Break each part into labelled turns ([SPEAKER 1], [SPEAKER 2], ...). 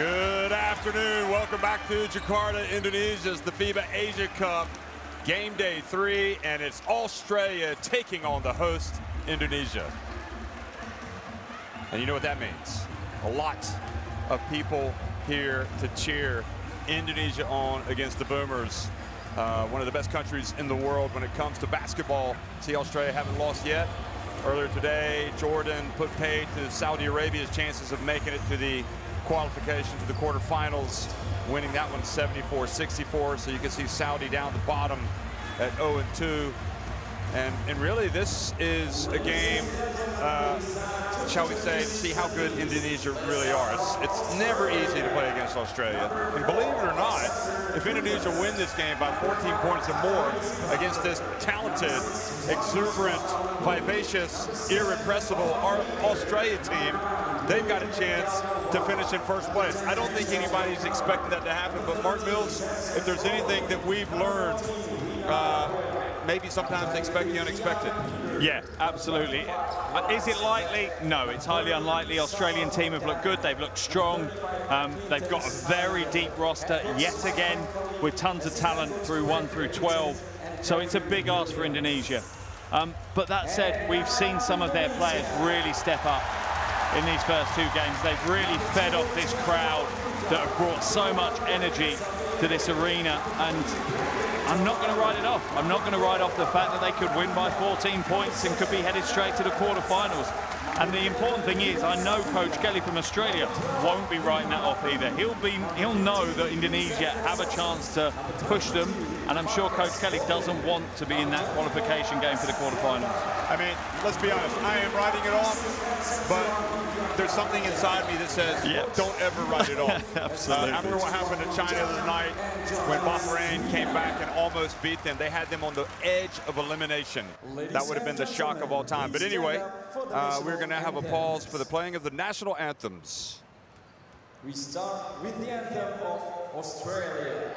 [SPEAKER 1] Good afternoon. Welcome back to Jakarta, Indonesia. It's the FIBA Asia Cup, game day 3, and it's Australia taking on the host, Indonesia. And you know what that means. A lot of people here to cheer Indonesia on against the Boomers. One of the best countries in the world when it comes to basketball. See, Australia haven't lost yet. Earlier today, Jordan put paid to Saudi Arabia's chances of making it to the qualification to the quarterfinals, winning that one 74-64. So you can see Saudi down the bottom at 0-2. And really, this is a game, shall we say, to see how good Indonesia really are. It's never easy to play against Australia. And believe it or not, if Indonesia win this game by 14 points or more against this talented, exuberant, vivacious, irrepressible Australia team, they've got a chance to finish in first place. I don't think anybody's expecting that to happen, but Mark Mills, if there's anything that we've learned, maybe sometimes expect the unexpected.
[SPEAKER 2] Yeah, absolutely. Is it likely? No, it's highly unlikely. Australian team have looked good. They've looked strong. They've got a very deep roster yet again with tons of talent through 1 through 12. So it's a big ask for Indonesia. But that said, we've seen some of their players really step up in these first 2 games. They've really fed off this crowd that have brought so much energy to this arena, and I'm not going to write it off. I'm not going to write off the fact that they could win by 14 points and could be headed straight to the quarterfinals. And the important thing is, I know Coach Kelly from Australia won't be writing that off either. He'll know that Indonesia have a chance to push them, and I'm sure Coach Kelly doesn't want to be in that qualification game for the quarterfinals.
[SPEAKER 1] I mean, let's be honest, I am writing it off, but there's something inside me that says, don't ever write it off.
[SPEAKER 2] Absolutely.
[SPEAKER 1] After what happened to China the night, when Bahrain came back and almost beat them, they had them on the edge of elimination. That would have been the shock of all time. But anyway, we're going to have a pause for the playing of the national anthems.
[SPEAKER 3] We start with the anthem of Australia.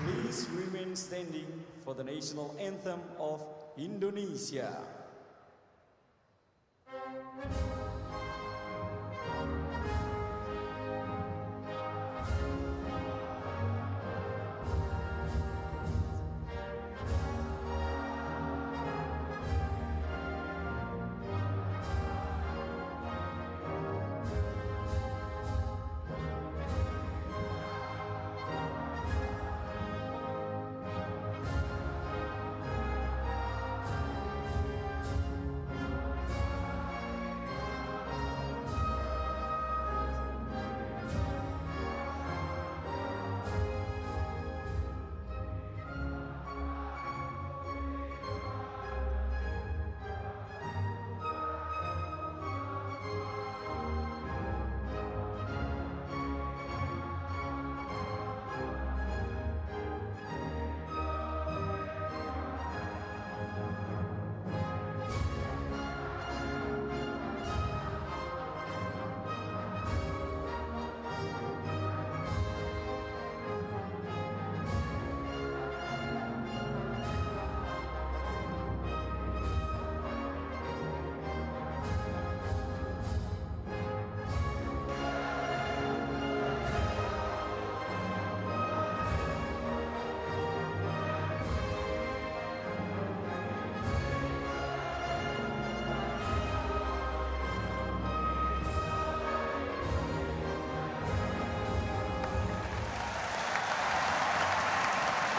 [SPEAKER 3] Please remain standing for the national anthem of Indonesia.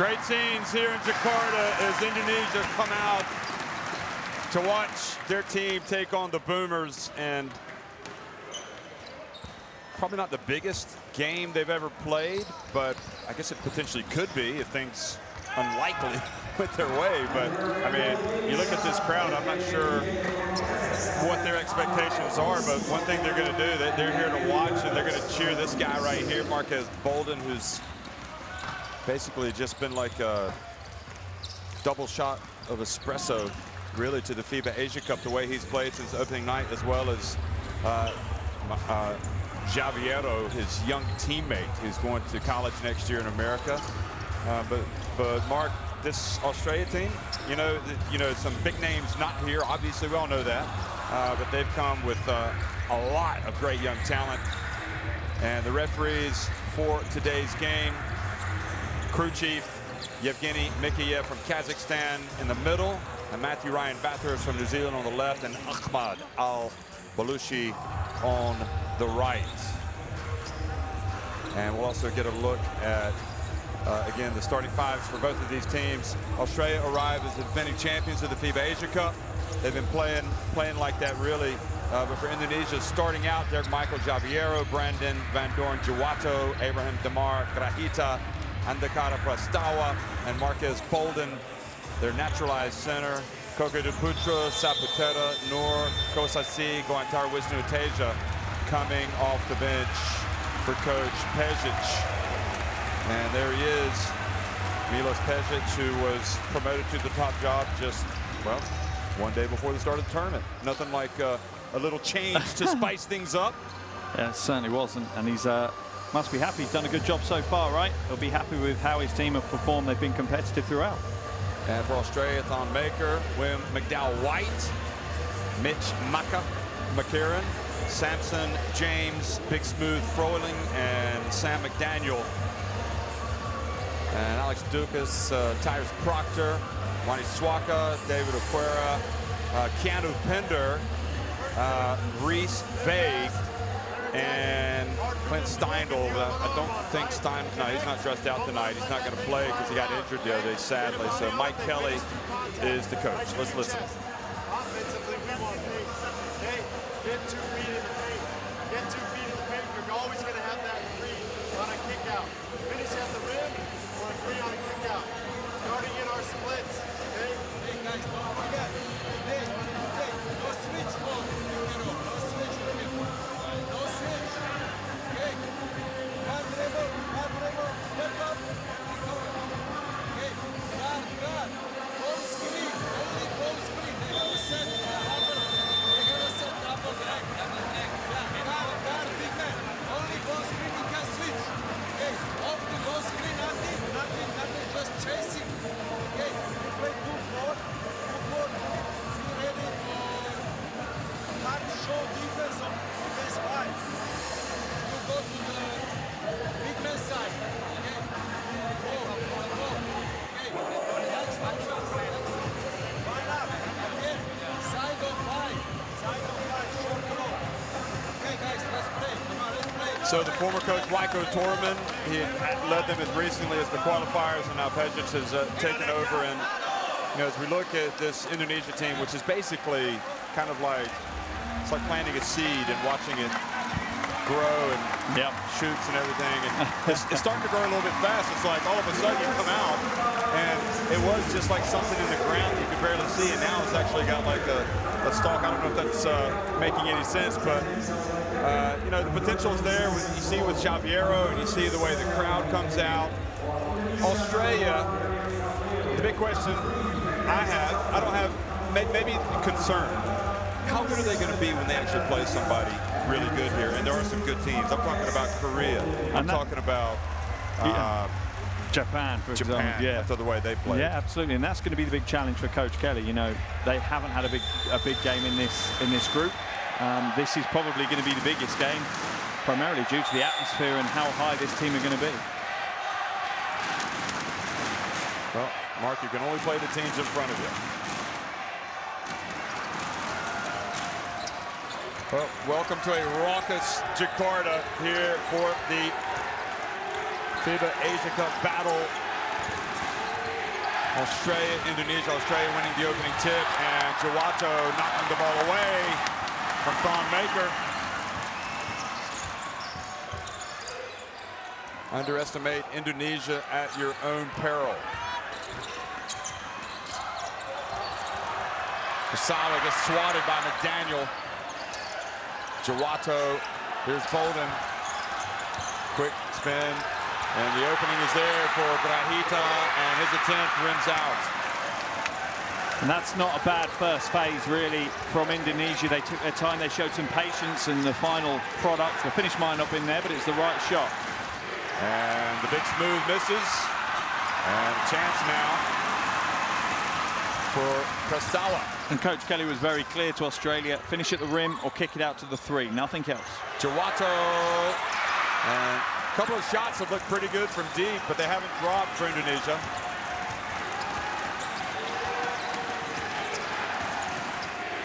[SPEAKER 1] Great scenes here in Jakarta as Indonesia come out to watch their team take on the Boomers, and probably not the biggest game they've ever played, but I guess it potentially could be if things unlikely went their way. But I mean, you look at this crowd, I'm not sure what their expectations are, but one thing they're going to do, they're here to watch, and they're going to cheer this guy right here, Marquez Bolden, who's basically just been like a double shot of espresso really to the FIBA Asia Cup, the way he's played since opening night, as well as Javiero, his young teammate, who's going to college next year in America. But Mark, this Australia team, you know, some big names not here. Obviously, we all know that, but they've come with a lot of great young talent. And the referees for today's game: crew chief Yevgeny Mikheyev from Kazakhstan in the middle, and Matthew Ryan Bathurst from New Zealand on the left, and Ahmad Al-Balushi on the right. And we'll also get a look at, again, the starting fives for both of these teams. Australia arrived as the defending champions of the FIBA Asia Cup. They've been playing like that, really. But for Indonesia, starting out, Derek Michael Javiero, Brandon Van Doorn Jawato, Abraham Damar Grahita, Andhakara Prastawa, and Marquez Bolden, their naturalized center. Koke Putra, Saputera, Noor, Kosasi, Goantar Wisnu Teja coming off the bench for Coach Pejic. And there he is, Milos Pejic, who was promoted to the top job just, well, one day before the start of the tournament. Nothing like a little change to spice things up.
[SPEAKER 2] Yeah, it certainly wasn't, and he's must be happy. He's done a good job so far, right? He'll be happy with how his team have performed. They've been competitive throughout.
[SPEAKER 1] And for Australia, Thon Maker, William McDowell-White, Mitch McCarron, Samson James, Big Smooth Froiling, and Sam McDaniel. And Alex Dukas, Tyrus Proctor, Wani Swaka, David Okwera, Keanu Pender, Reese Vague, and Clint Steindl. I don't think no, he's not dressed out tonight. He's not going to play because he got injured the other day, sadly. So Mike Kelly is the coach. Let's listen.
[SPEAKER 4] Offensively, we want get 2 feet in the paint. Get 2 feet in the paint. You're always going to have that free on a kick out. Finish at the rim or a free on a kick out. Starting in our splits. Okay? Hey guys, don't forget. Hey, no switch ball. No switch. No switch. Okay. Guard dribble. Step up. Okay. Guard. Ball screen. Only ball screen. They're gonna set double leg. Yeah. Guard, big man. Only ball screen you can switch. Okay. Off the ball screen, nothing. Just chasing. Okay. You play 2-4. Be ready for hard show defense on defense 5. You go to the big man side. Okay. 4. Okay. Next. Line up. Again. Side of 5. Short roll. Okay, guys, let's play. Come on, let's play.
[SPEAKER 1] So the former coach, Waiko Torman, he had led them as recently as the qualifiers, and now Pejic has taken over. And you know, as we look at this Indonesia team, which is basically kind of like, it's like planting a seed and watching it grow and shoots and everything. And it's starting to grow a little bit fast. It's like all of a sudden you come out, and it was just like something in the ground you could barely see, and now it's actually got like a stalk. I don't know if that's making any sense, but you know, the potential is there. You see with Javiero, and you see the way the crowd comes out. Australia, the big question I don't have, maybe concern. How good are they going to be when they actually play somebody really good here? And there are some good teams. I'm talking about Korea. I'm talking about
[SPEAKER 2] Japan, for example. Yeah,
[SPEAKER 1] after the way they play.
[SPEAKER 2] Yeah, absolutely, and that's going to be the big challenge for Coach Kelly. You know, they haven't had a big game in this group. This is probably going to be the biggest game, primarily due to the atmosphere and how high this team are going to be.
[SPEAKER 1] Well, Mark, you can only play the teams in front of you. Well, welcome to a raucous Jakarta here for the FIBA Asia Cup battle Australia, Indonesia. Australia winning the opening tip, and Jawato knocking the ball away from Thon Maker. Underestimate Indonesia at your own peril. Kasala gets swatted by McDaniel. Jawato, here's Bolden. Quick spin, and the opening is there for Grahita, and his attempt rims out.
[SPEAKER 2] And that's not a bad first phase, really, from Indonesia. They took their time, they showed some patience, and the final product, the finish might not have been there, but it's the right shot.
[SPEAKER 1] And the big smooth misses, and a chance now for Prestawa.
[SPEAKER 2] And Coach Kelly was very clear to Australia, finish at the rim or kick it out to the 3, nothing else.
[SPEAKER 1] Jawato, and a couple of shots have looked pretty good from deep, but they haven't dropped for Indonesia.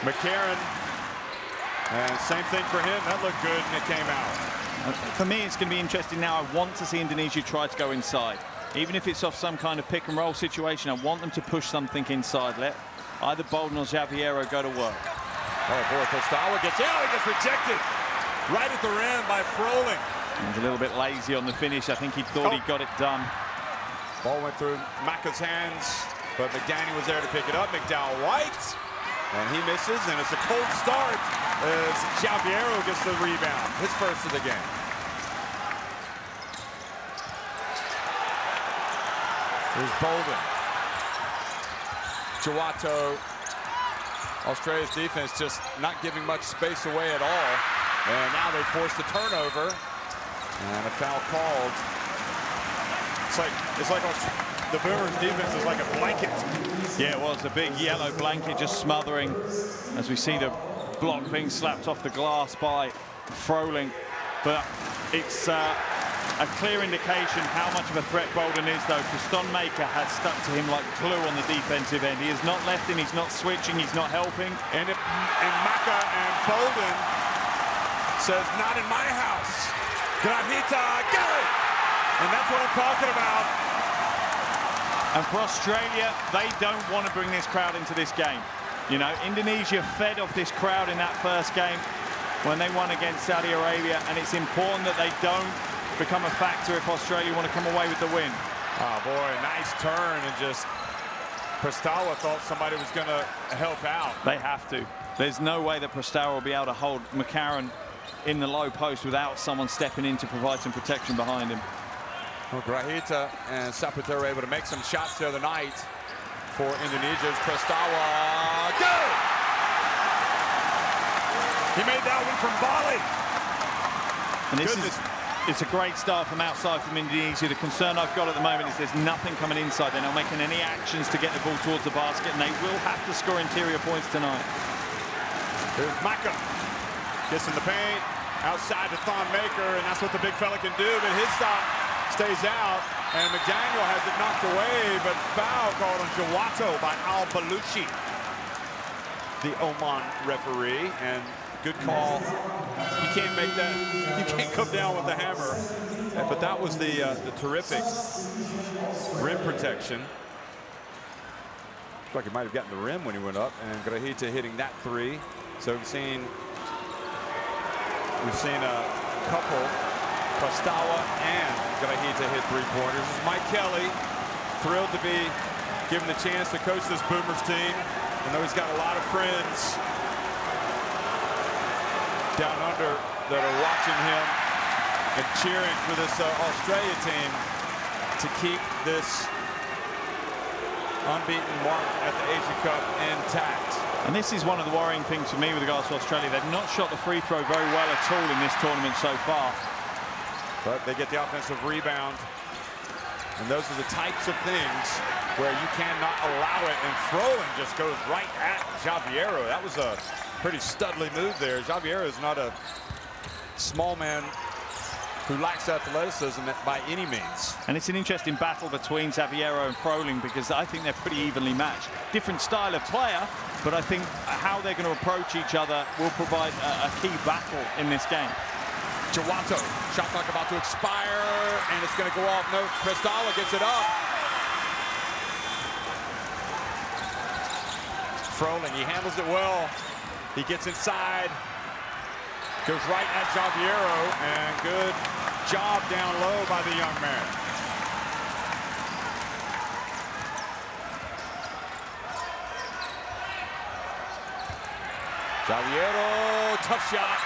[SPEAKER 1] McCarron, and same thing for him, that looked good and it came out.
[SPEAKER 2] For me, it's going to be interesting now. I want to see Indonesia try to go inside. Even if it's off some kind of pick and roll situation, I want them to push something inside. Let either Bolden or Javiero go to work.
[SPEAKER 1] Oh boy, Prestawa gets out, he gets rejected right at the rim by Froling.
[SPEAKER 2] He's a little bit lazy on the finish. I think he thought he got it done.
[SPEAKER 1] Ball went through Maka's hands, but McDaniel was there to pick it up. McDowell White, and he misses, and it's a cold start as Javiero gets the rebound, his first of the game. Here's Bolden. Jawato. Australia's defense just not giving much space away at all. And now they forced a turnover. And a foul called. It's like the Boomers' defense is like a blanket.
[SPEAKER 2] Yeah, it was a big yellow blanket just smothering as we see the block being slapped off the glass by Froling. But it's a clear indication how much of a threat Bolden is, though, because Thon Maker has stuck to him like glue on the defensive end. He has not left him, he's not switching, he's not helping.
[SPEAKER 1] And Maka and Bolden says, not in my house. Grahita, get it! And that's what I'm talking about.
[SPEAKER 2] And for Australia, they don't want to bring this crowd into this game. You know, Indonesia fed off this crowd in that first game when they won against Saudi Arabia, and it's important that they don't become a factor if Australia want to come away with the win.
[SPEAKER 1] Oh boy, nice turn, and just Prestawa thought somebody was going to help out.
[SPEAKER 2] They have to. There's no way that Prestawa will be able to hold McCarron in the low post without someone stepping in to provide some protection behind him.
[SPEAKER 1] Well, Grahita and Saputera were able to make some shots the other night for Indonesia's Prestawa. Go! He made that one from Bali.
[SPEAKER 2] And it's a great start from outside from Indonesia. The concern I've got at the moment is there's nothing coming inside. They're not making any actions to get the ball towards the basket, and they will have to score interior points tonight.
[SPEAKER 1] Here's Maka. Gets in the paint, outside to Thon Maker, and that's what the big fella can do, but his stop stays out, and McDaniel has it knocked away, but foul called on Jawato by Al Baluchi, the Oman referee, and good call. You can't make that, you can't come down with the hammer, but that was the terrific rim protection. Looks like he might have gotten the rim when he went up, and Grahita hitting that three. So we've seen a couple, Prestawa and Grahita hit three-pointers. Mike Kelly, thrilled to be given the chance to coach this Boomers team. I know he's got a lot of friends down under that are watching him and cheering for this Australia team to keep this unbeaten mark at the Asia Cup intact.
[SPEAKER 2] And this is one of the worrying things for me with regards to Australia. They've not shot the free throw very well at all in this tournament so far.
[SPEAKER 1] But they get the offensive rebound. And those are the types of things where you cannot allow it. And Froling just goes right at Javiero. That was a pretty studly move there. Javiero is not a small man who lacks athleticism by any means.
[SPEAKER 2] And it's an interesting battle between Javiero and Froling because I think they're pretty evenly matched. Different style of player, but I think how they're going to approach each other will provide a key battle in this game.
[SPEAKER 1] Jawato, shot clock about to expire, and it's going to go off. No, Prestawa gets it up. Froling, he handles it well. He gets inside, goes right at Javiero, and good job down low by the young man. Javiero, tough shot,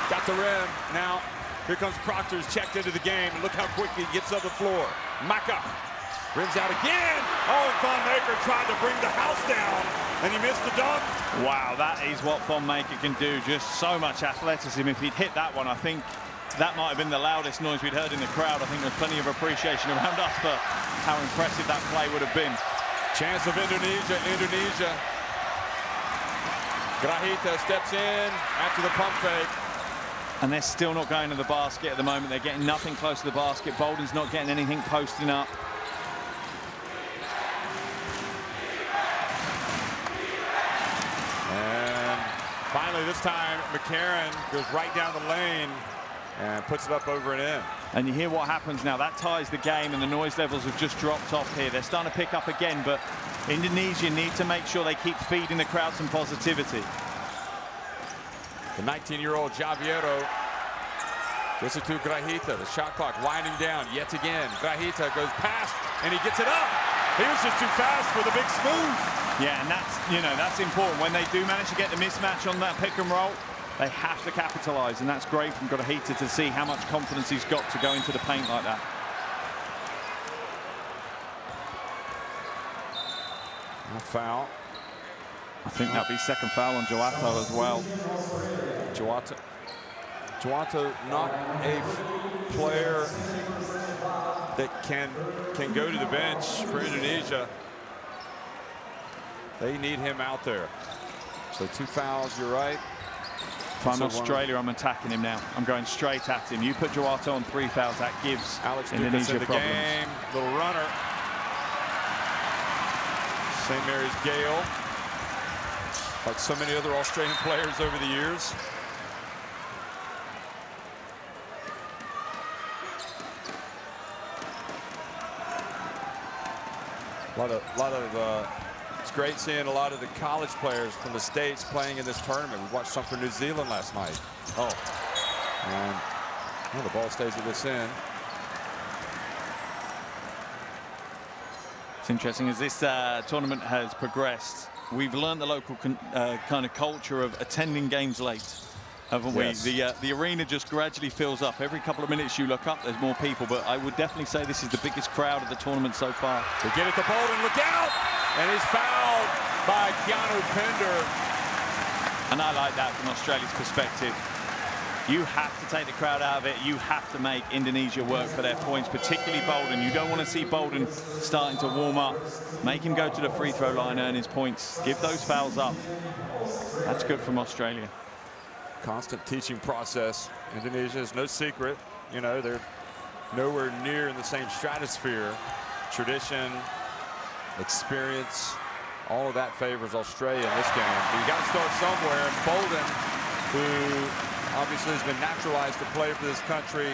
[SPEAKER 1] got the rim. Now, here comes Proctor's checked into the game, and look how quickly he gets up the floor. Maka rims out again. Oh, and Thon Maker tried to bring the house down, and he missed the dunk.
[SPEAKER 2] Wow, that is what Thon Maker can do. Just so much athleticism. If he'd hit that one, I think that might have been the loudest noise we'd heard in the crowd. I think there's plenty of appreciation around us for how impressive that play would have been.
[SPEAKER 1] Chance of Indonesia. Grahita steps in after the pump fake.
[SPEAKER 2] And they're still not going to the basket at the moment. They're getting nothing close to the basket. Bolden's not getting anything posting up.
[SPEAKER 1] And finally, this time, McCarron goes right down the lane and puts it up over and in.
[SPEAKER 2] And you hear what happens now. That ties the game, and the noise levels have just dropped off here. They're starting to pick up again, but Indonesia need to make sure they keep feeding the crowd some positivity.
[SPEAKER 1] The 19-year-old Javiero gets it to Grahita. The shot clock winding down yet again. Grahita goes past, and he gets it up. He was just too fast for the big smooth.
[SPEAKER 2] Yeah, and that's, you know, that's important. When they do manage to get the mismatch on that pick and roll, they have to capitalize, and that's great from Grahita to see how much confidence he's got to go into the paint like that.
[SPEAKER 1] A foul.
[SPEAKER 2] I think that'll be second foul on Joato as well.
[SPEAKER 1] Joato, not a player that can go to the bench for Indonesia. They need him out there. So 2 fouls, you're right.
[SPEAKER 2] If I'm Australia, I'm attacking him now. I'm going straight at him. You put Joato on 3 fouls, that gives
[SPEAKER 1] Alex
[SPEAKER 2] Indonesia
[SPEAKER 1] in the
[SPEAKER 2] problems.
[SPEAKER 1] game. Little runner. St. Mary's Gale, like so many other Australian players over the years. It's great seeing a lot of the college players from the States playing in this tournament. We watched some for New Zealand last night. And well, the ball stays at this end.
[SPEAKER 2] It's interesting as this tournament has progressed. We've learned the local kind of culture of attending games late, haven't we?
[SPEAKER 1] Yes.
[SPEAKER 2] The arena just gradually fills up. Every couple of minutes you look up, there's more people. But I would definitely say this is the biggest crowd of the tournament so far.
[SPEAKER 1] They get it to Bolden, look out! And he's fouled by Keanu Pender.
[SPEAKER 2] And I like that from Australia's perspective. You have to take the crowd out of it. You have to make Indonesia work for their points, particularly Bolden. You don't want to see Bolden starting to warm up. Make him go to the free throw line, earn his points. Give those fouls up. That's good from Australia.
[SPEAKER 1] Constant teaching process. Indonesia is no secret. You know, they're nowhere near in the same stratosphere. Tradition, experience, all of that favors Australia in this game. But you got to start somewhere. And Bolden, who obviously has been naturalized to play for this country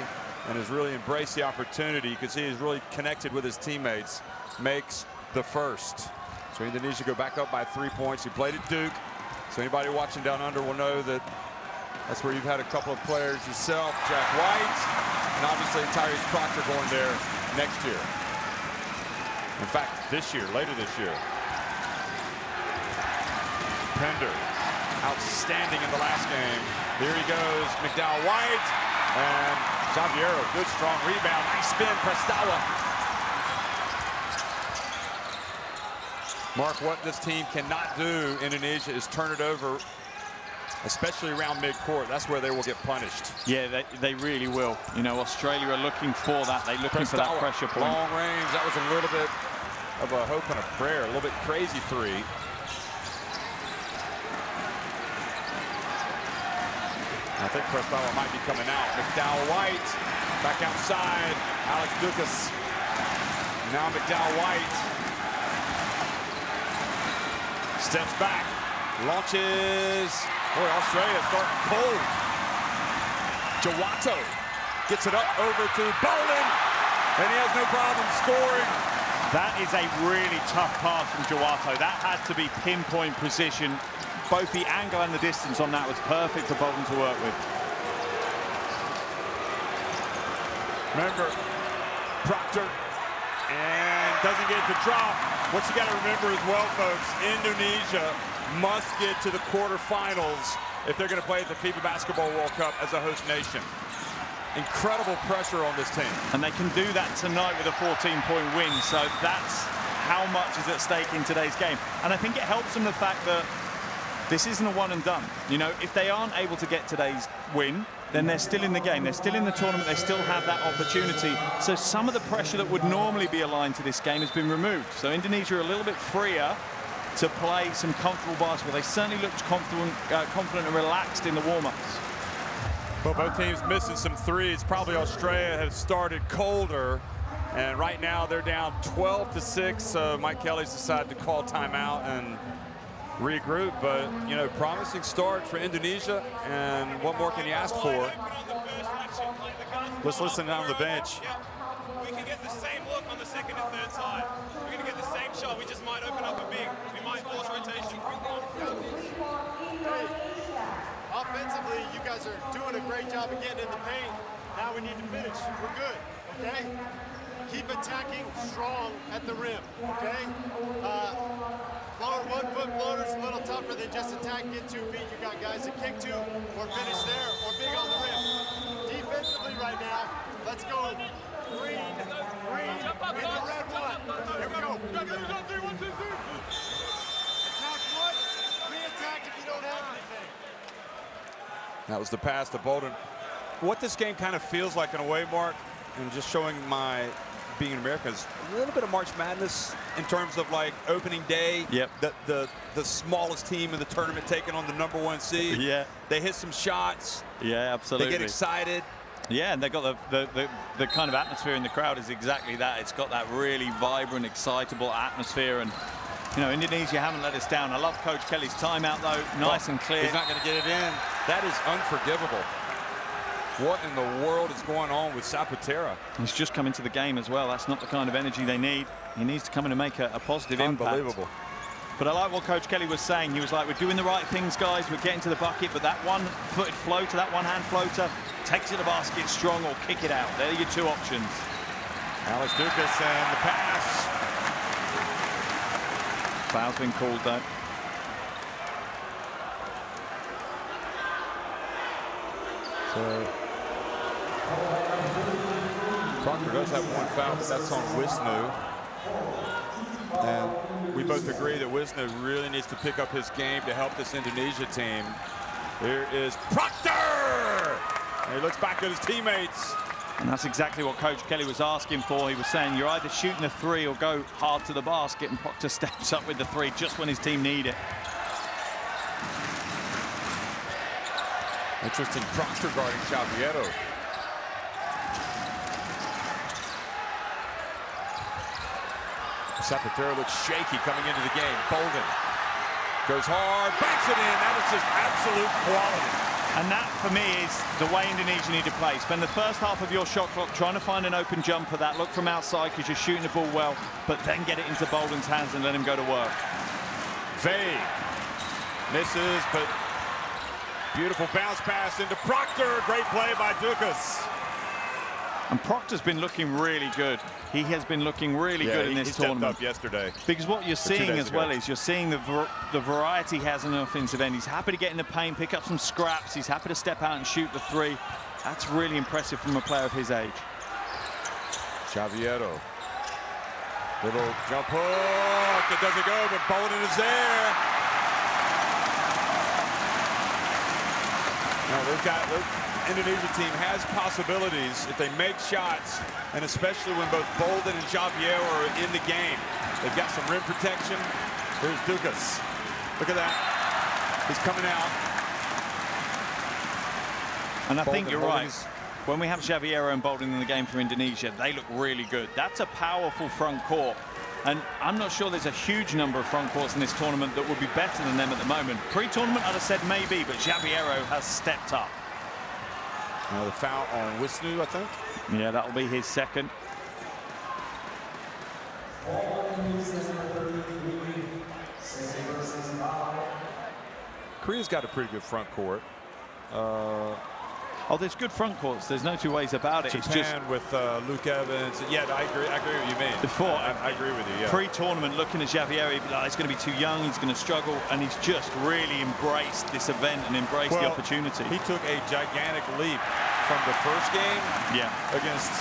[SPEAKER 1] and has really embraced the opportunity. You can see he's really connected with his teammates. Makes the first. So Indonesia go back up by 3 points. He played at Duke. So anybody watching down under will know that that's where you've had a couple of players yourself. Jack White and obviously Tyrese Proctor going there next year. In fact, this year, later this year. Pender, outstanding in the last game. Here he goes, McDowell White, and Javiero, good strong rebound, nice spin, Prestawa. Mark, what this team cannot do, Indonesia, is turn it over, especially around midcourt. That's where they will get punished.
[SPEAKER 2] Yeah, they really will. You know, Australia are looking for that. They're looking for that pressure point.
[SPEAKER 1] Long range, that was a little bit of a hope and a prayer, a little bit crazy three. I think Prestawa might be coming out. McDowell White back outside. Alex Dukas. Now McDowell White steps back, launches. Boy, Australia starting cold. Joato gets it up over to Bolden, and he has no problem scoring.
[SPEAKER 2] That is a really tough pass from Jawato. That had to be pinpoint precision. Both the angle and the distance on that was perfect for Bolden to work with.
[SPEAKER 1] Remember, Proctor, and doesn't get the drop. What you got to remember as well, folks, Indonesia must get to the quarterfinals if they're going to play at the FIBA Basketball World Cup as a host nation. Incredible pressure on this team.
[SPEAKER 2] And they can do that tonight with a 14-point win, so that's how much is at stake in today's game. And I think it helps them the fact that this isn't a one and done. You know, if they aren't able to get today's win, then they're still in the game, they're still in the tournament, they still have that opportunity. So some of the pressure that would normally be aligned to this game has been removed. So Indonesia are a little bit freer to play some comfortable basketball. They certainly looked confident and relaxed in the warm-ups.
[SPEAKER 1] Well, both teams missing some threes. Probably Australia has started colder, and right now they're down 12-6. So Mike Kelly's decided to call timeout and regroup, but you know, promising start for Indonesia, and what more can you ask for? Let's listen down the bench.
[SPEAKER 5] Yeah, we can get the same look on the second and third side. We're going to get the same shot. We just might open up a big. We might force rotation.
[SPEAKER 6] Offensively, you guys are doing a great job of getting in the paint. Now we need to finish. We're good, okay? Keep attacking strong at the rim, okay? One-foot floaters a little tougher than just attack, get 2 feet. You got guys that kick to or finish there or big on the rim. Defensively right now, let's go green, in the red one. Here we go. Attack once, re-attack if you don't have anything.
[SPEAKER 1] That was the pass to Bolden. What this game kind of feels like in a way, Mark, and just showing my being in America, is a little bit of March Madness in terms of like opening day.
[SPEAKER 2] Yep.
[SPEAKER 1] The smallest team in the tournament taking on the #1 seed.
[SPEAKER 2] Yeah.
[SPEAKER 1] They hit some shots.
[SPEAKER 2] Yeah, absolutely.
[SPEAKER 1] They get excited.
[SPEAKER 2] Yeah, and they got the kind of atmosphere in the crowd is exactly that. It's got that really vibrant, excitable atmosphere, and you know, Indonesia haven't let us down. I love Coach Kelly's timeout though, nice and clear.
[SPEAKER 1] He's not going to get it in. That is unforgivable. What in the world is going on with Sapatera?
[SPEAKER 2] He's just come into the game as well. That's not the kind of energy they need. He needs to come in and make a positive impact.
[SPEAKER 1] Unbelievable.
[SPEAKER 2] But I like what Coach Kelly was saying. He was like, we're doing the right things, guys. We're getting to the bucket, but that one-footed floater, that one-hand floater, take it to the basket strong or kick it out. They're your two options.
[SPEAKER 1] Alex Dukas and the pass.
[SPEAKER 2] Foul's been called, though.
[SPEAKER 1] So Proctor does have one foul, but that's on Wisnu. And we both agree that Wisnu really needs to pick up his game to help this Indonesia team. Here is Proctor! And he looks back at his teammates.
[SPEAKER 2] And that's exactly what Coach Kelly was asking for. He was saying you're either shooting a three or go hard to the basket, and Proctor steps up with the three just when his team need it.
[SPEAKER 1] Interesting, Proctor guarding Xaviero. Zapatero looks shaky coming into the game. Bolden goes hard, banks it in. That is just absolute quality.
[SPEAKER 2] And that, for me, is the way Indonesia need to play. Spend the first half of your shot clock trying to find an open jumper, that look from outside because you're shooting the ball well, but then get it into Bolden's hands and let him go to work.
[SPEAKER 1] Vague. Misses, but beautiful bounce pass into Proctor. Great play by Dukas.
[SPEAKER 2] And Proctor's been looking really good. He has been looking really good in this tournament.
[SPEAKER 1] He stepped up yesterday.
[SPEAKER 2] Because what you're seeing as well is you're seeing the variety he has in the offensive end. He's happy to get in the paint, pick up some scraps. He's happy to step out and shoot the three. That's really impressive from a player of his age.
[SPEAKER 1] Xaviero. Little jump hook. It doesn't go, but Bolden is there. No, they've got... Indonesia team has possibilities if they make shots, and especially when both Bolden and Xavier are in the game. They've got some rim protection. Here's Dukas. Look at that. He's coming out.
[SPEAKER 2] And I think you're right. When we have Xavier and Bolden in the game for Indonesia, they look really good. That's a powerful front court. And I'm not sure there's a huge number of front courts in this tournament that would be better than them at the moment. Pre-tournament, I'd have said maybe, but Xavier has stepped up.
[SPEAKER 1] Now the foul on Wisnu, I think.
[SPEAKER 2] Yeah, that'll be his second.
[SPEAKER 1] Korea's got a pretty good front court.
[SPEAKER 2] Oh, there's good front courts. There's no two ways about it.
[SPEAKER 1] Japan
[SPEAKER 2] it's just
[SPEAKER 1] with Luke Evans. Yeah, I agree what you mean.
[SPEAKER 2] Before,
[SPEAKER 1] I agree with you. Yeah.
[SPEAKER 2] Pre-tournament, looking at Javier, he'd be like, he's going to be too young. He's going to struggle, and he's just really embraced this event and embraced the opportunity.
[SPEAKER 1] He took a gigantic leap from the first game.
[SPEAKER 2] Yeah.
[SPEAKER 1] Against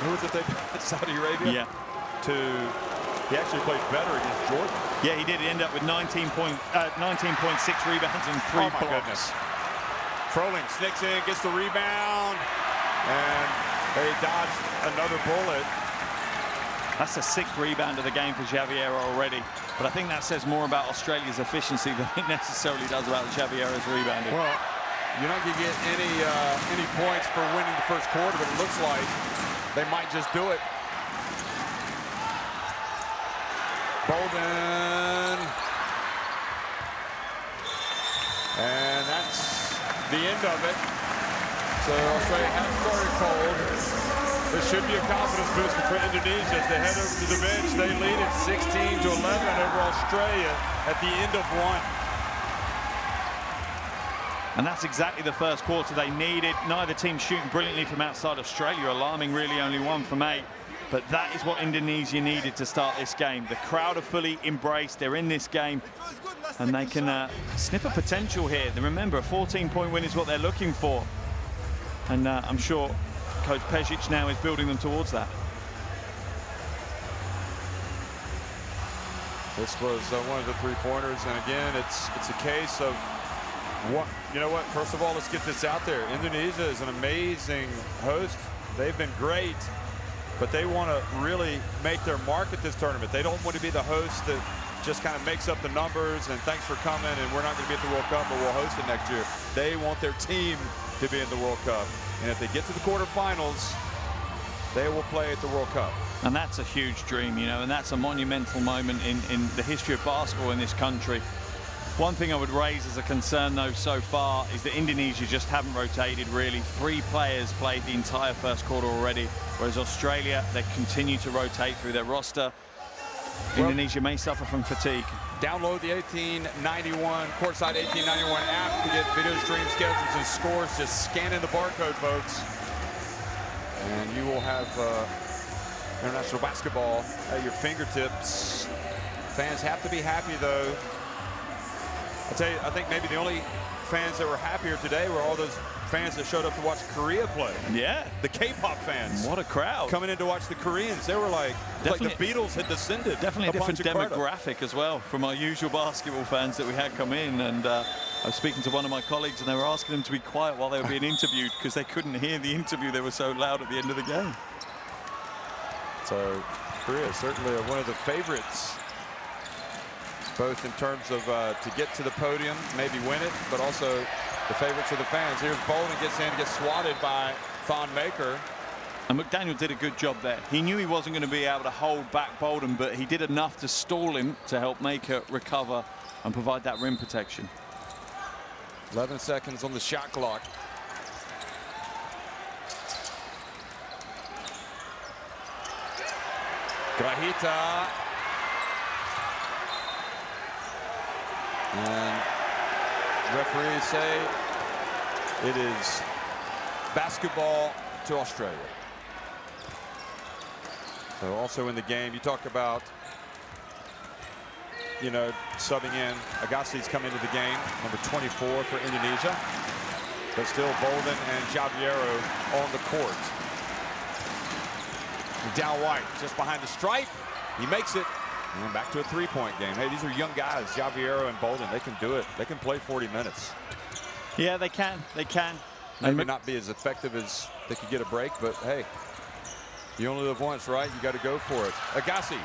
[SPEAKER 1] who was it? Saudi Arabia.
[SPEAKER 2] Yeah.
[SPEAKER 1] He actually played better against Jordan.
[SPEAKER 2] Yeah, he did. He ended up with 19.6 rebounds and 3 blocks.
[SPEAKER 1] Goodness. Froling sneaks in, gets the rebound, and they dodged another bullet.
[SPEAKER 2] That's the 6th rebound of the game for Javier already. But I think that says more about Australia's efficiency than it necessarily does about Javier's rebounding.
[SPEAKER 1] Well, you're not going to get any points for winning the first quarter, but it looks like they might just do it. Bolden. And that's the end of it. So Australia has started cold. This should be a confidence booster for Indonesia as they head over to the bench. They lead it 16-11 over Australia at the end of 1.
[SPEAKER 2] And that's exactly the first quarter they needed. Neither team shooting brilliantly from outside Australia. Alarming, really, only 1 from 8. But that is what Indonesia needed to start this game. The crowd are fully embraced. They're in this game. And they can sniff a potential here. Remember, a 14-point win is what they're looking for. And I'm sure Coach Pešić now is building them towards that.
[SPEAKER 1] This was one of the 3-pointers. And again, it's a case of, you know what? First of all, let's get this out there. Indonesia is an amazing host. They've been great. But they want to really make their mark at this tournament. They don't want to be the host that just kind of makes up the numbers and thanks for coming and we're not going to be at the World Cup, but we'll host it next year. They want their team to be in the World Cup. And if they get to the quarterfinals, they will play at the World Cup.
[SPEAKER 2] And that's a huge dream, you know, and that's a monumental moment in the history of basketball in this country. One thing I would raise as a concern, though, so far is that Indonesia just haven't rotated, really. 3 players played the entire first quarter already, whereas Australia, they continue to rotate through their roster. Well, Indonesia may suffer from fatigue.
[SPEAKER 1] Download the 1891, Courtside 1891 app to get video stream schedules and scores. Just scan in the barcode, folks. And you will have international basketball at your fingertips. Fans have to be happy, though. I'll tell you, I think maybe the only fans that were happier today were all those fans that showed up to watch Korea play.
[SPEAKER 2] Yeah.
[SPEAKER 1] The K-pop fans.
[SPEAKER 2] What a crowd.
[SPEAKER 1] Coming in to watch the Koreans. They were like the Beatles had descended.
[SPEAKER 2] Definitely a different demographic as well from our usual basketball fans that we had come in. And I was speaking to one of my colleagues and they were asking them to be quiet while they were being interviewed because they couldn't hear the interview. They were so loud at the end of the game.
[SPEAKER 1] So Korea is certainly one of the favorites, both in terms of to get to the podium, maybe win it, but also the favorites of the fans. Here's Bolden, gets in, gets swatted by Thon Maker.
[SPEAKER 2] And McDaniel did a good job there. He knew he wasn't going to be able to hold back Bolden, but he did enough to stall him to help Maker recover and provide that rim protection.
[SPEAKER 1] 11 seconds on the shot clock. Grahita. And referees say it is basketball to Australia. So also in the game, you talk about, you know, subbing in. Agassi's come into the game, number 24 for Indonesia. But still Bolden and Javiero on the court. Dow White just behind the stripe. He makes it. And back to a 3-point game. Hey, these are young guys, Javiero and Bolden. They can do it. They can play 40 minutes.
[SPEAKER 2] Yeah, they can. They can.
[SPEAKER 1] Maybe not be as effective as they could get a break, but hey, you only live once, right? You got to go for it. Agassi.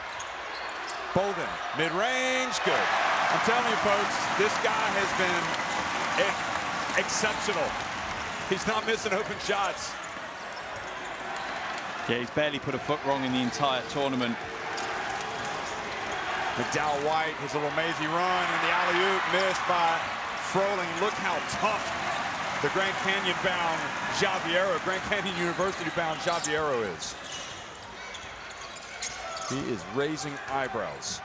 [SPEAKER 1] Bolden. Mid-range. Good. I'm telling you, folks, this guy has been exceptional. He's not missing open shots.
[SPEAKER 2] Yeah, he's barely put a foot wrong in the entire tournament.
[SPEAKER 1] McDowell White, his little mazy run, and the alley-oop missed by Froling. Look how tough the Grand Canyon-bound Javiero, Grand Canyon University-bound Javiero is. He is raising eyebrows.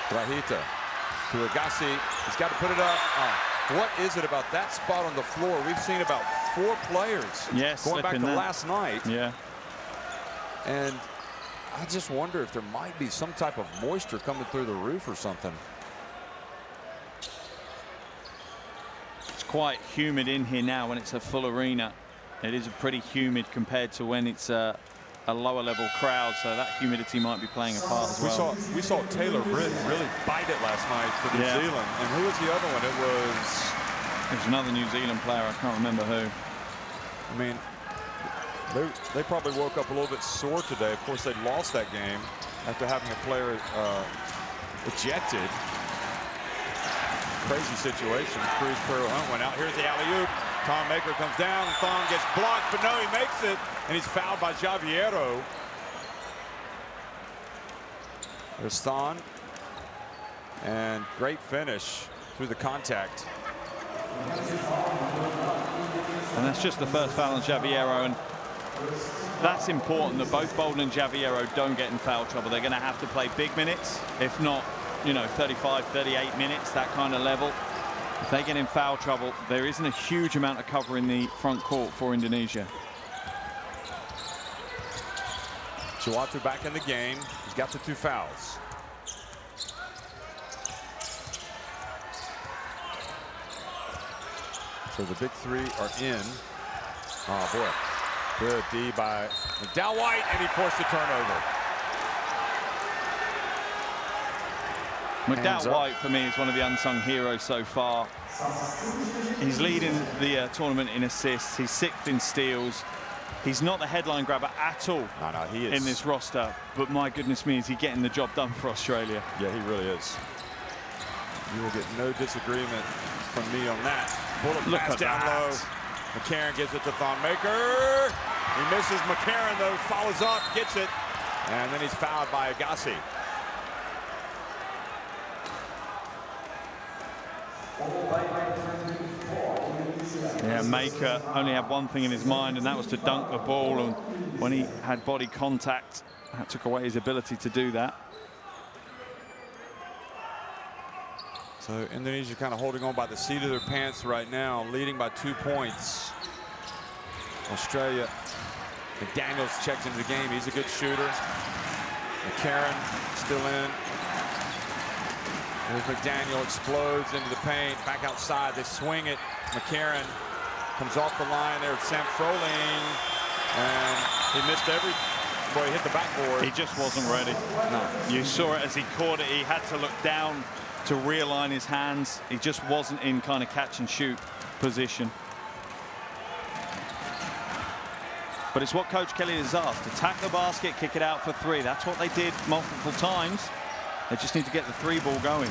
[SPEAKER 1] Rahita to Agassi. He's got to put it up. What is it about that spot on the floor? We've seen about 4 players going back to last night.
[SPEAKER 2] Yeah.
[SPEAKER 1] And I just wonder if there might be some type of moisture coming through the roof or something.
[SPEAKER 2] It's quite humid in here now when it's a full arena. It is pretty humid compared to when it's a lower level crowd, so that humidity might be playing a part as well.
[SPEAKER 1] We saw Taylor Britt really bite it last night for New Zealand. And who was the other one? It was
[SPEAKER 2] another New Zealand player. I can't remember who.
[SPEAKER 1] I mean, they probably woke up a little bit sore today. Of course, they lost that game after having a player ejected. Crazy situation. Cruz Pearl Hunt went out. Here's the alley-oop. Tom Maker comes down. Thon gets blocked, but no, he makes it. And he's fouled by Javiero. There's Thon. And great finish through the contact.
[SPEAKER 2] And that's just the first foul on Javiero. And that's important that both Bolden and Javiero don't get in foul trouble. They're going to have to play big minutes, if not, you know, 35, 38 minutes, that kind of level. If they get in foul trouble, there isn't a huge amount of cover in the front court for Indonesia.
[SPEAKER 1] Juwatu back in the game. He's got the 2 fouls. So the big 3 are in. Oh, boy. Good D by McDowell White, and he forced a turnover.
[SPEAKER 2] McDowell White, for me, is one of the unsung heroes so far. He's leading the tournament in assists. He's 6th in steals. He's not the headline grabber at all
[SPEAKER 1] he is.
[SPEAKER 2] in this roster, but my goodness me, is he getting the job done for Australia.
[SPEAKER 1] Yeah, he really is. You will get no disagreement from me on that. Bullet pass down low. McCarron gives it to Thon Maker. He misses. McCarron, though, follows up, gets it, and then he's fouled by Agassi.
[SPEAKER 2] Yeah, Maker only had one thing in his mind, and that was to dunk the ball. And when he had body contact, that took away his ability to do that.
[SPEAKER 1] So Indonesia kind of holding on by the seat of their pants right now, leading by 2 points. Australia. McDaniels checks into the game. He's a good shooter. McCarron still in. There's McDaniel, explodes into the paint, back outside. They swing it. McCarron comes off the line there with Sam Froling, and he missed every. Boy, he hit the backboard.
[SPEAKER 2] He just wasn't ready. No. You saw it as he caught it. He had to look down to realign his hands. He just wasn't in kind of catch and shoot position. But it's what Coach Kelly has asked. Attack the basket, kick it out for 3. That's what they did multiple times. They just need to get the 3 ball going.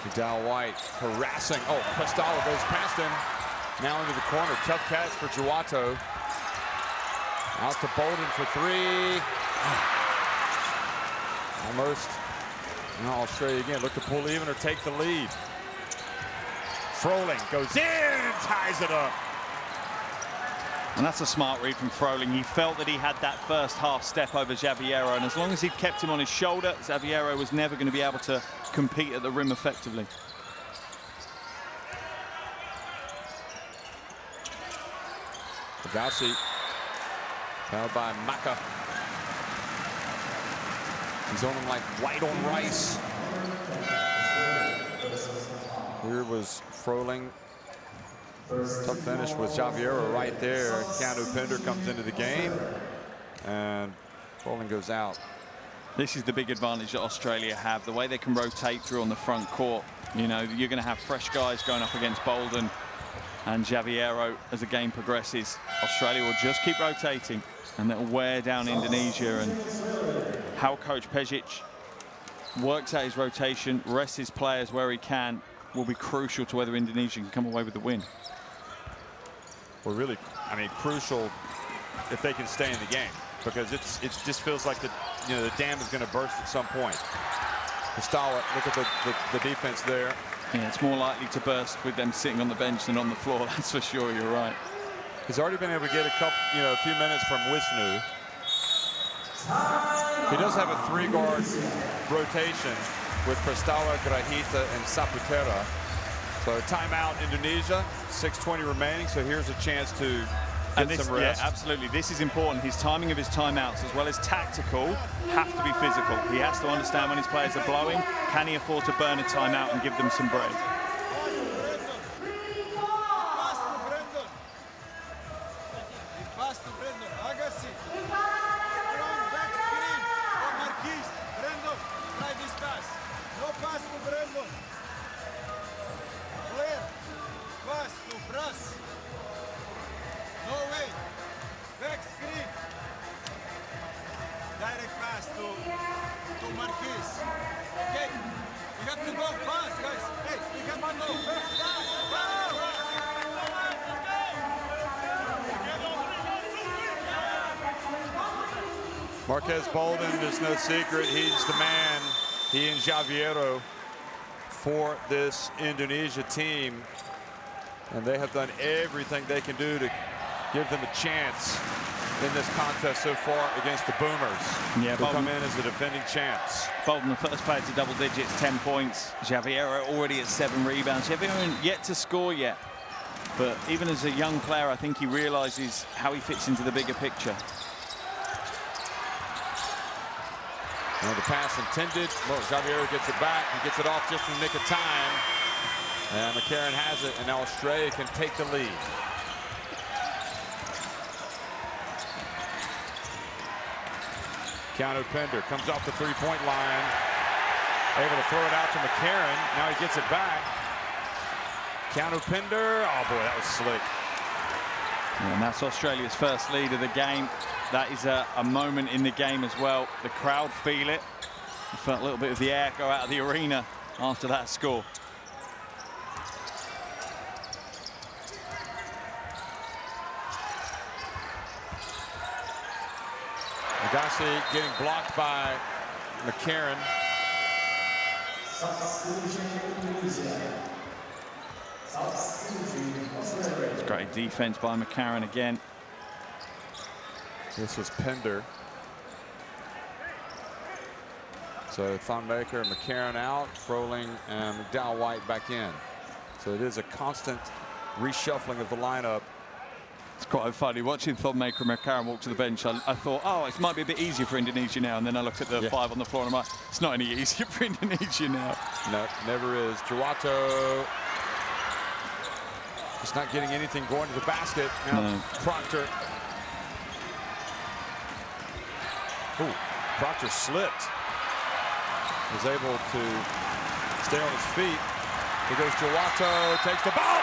[SPEAKER 1] McDowell White harassing. Oh, Prestalo goes past him. Now into the corner. Tough catch for Juwatu. Out to Bolden for 3. Almost. Now Australia again. Look to pull even or take the lead. Froling goes in and ties it up.
[SPEAKER 2] And that's a smart read from Froling. He felt that he had that first half step over Javiero, and as long as he'd kept him on his shoulder, Javiero was never going to be able to compete at the rim effectively.
[SPEAKER 1] Agassi, fouled by Maka. He's on him like white on rice. Here was Froling. Tough finish with Javiero right there. Keanu Pinder comes into the game, and Froling goes out.
[SPEAKER 2] This is the big advantage that Australia have, the way they can rotate through on the front court. You know, you're going to have fresh guys going up against Bolden and Javiero as the game progresses. Australia will just keep rotating, and that'll wear down Indonesia. And how Coach Pejic works out his rotation, rests his players where he can, will be crucial to whether Indonesia can come away with the win.
[SPEAKER 1] Well, really, I mean, crucial if they can stay in the game, because it just feels like the dam is going to burst at some point. Prestalo, look at the defense there.
[SPEAKER 2] Yeah, it's more likely to burst with them sitting on the bench than on the floor. That's for sure. You're right.
[SPEAKER 1] He's already been able to get a few minutes from Wisnu. He does have a 3-guard rotation with Prestala, Grahita, and Saputera. So timeout Indonesia, 6:20 remaining, so here's a chance to get some rest.
[SPEAKER 2] Yeah, absolutely. This is important. His timing of his timeouts, as well as tactical, have to be physical. He has to understand when his players are blowing, can he afford to burn a timeout and give them some break?
[SPEAKER 1] Marquez Bolden, there's no secret, he's the man, he and Javiero, for this Indonesia team. And they have done everything they can do to give them a chance in this contest so far against the Boomers,
[SPEAKER 2] yeah,
[SPEAKER 1] who come in as the defending champs.
[SPEAKER 2] Bolden, the first player to double digits, 10 points. Javiero already at 7 rebounds. Javiero yet to score yet. But even as a young player, I think he realizes how he fits into the bigger picture.
[SPEAKER 1] And the pass intended. Well, Javiero gets it back. He gets it off just in the nick of time. And McCarron has it, and now Australia can take the lead. Keanu Pender comes off the three-point line. Able to throw it out to McCarron. Now he gets it back. Keanu Pender. Oh, boy, that was slick.
[SPEAKER 2] And that's Australia's first lead of the game. That is a moment in the game as well. The crowd feel it. You felt a little bit of the air go out of the arena after that score.
[SPEAKER 1] Agassi getting blocked by McCarron.
[SPEAKER 2] It's great defense by McCarron again.
[SPEAKER 1] This was Pender. So Thonmaker, McCarron out, Froling and McDowell White back in. So it is a constant reshuffling of the lineup.
[SPEAKER 2] It's quite funny watching Thonmaker and McCarron walk to the bench. I thought, oh, it might be a bit easier for Indonesia now. And then I looked at the 5 on the floor and I'm like, it's not any easier for Indonesia now.
[SPEAKER 1] No, never is. Jawato just not getting anything going to the basket. Now Proctor. Ooh, Proctor slipped. Was able to stay on his feet. Here goes Jawato, takes the ball.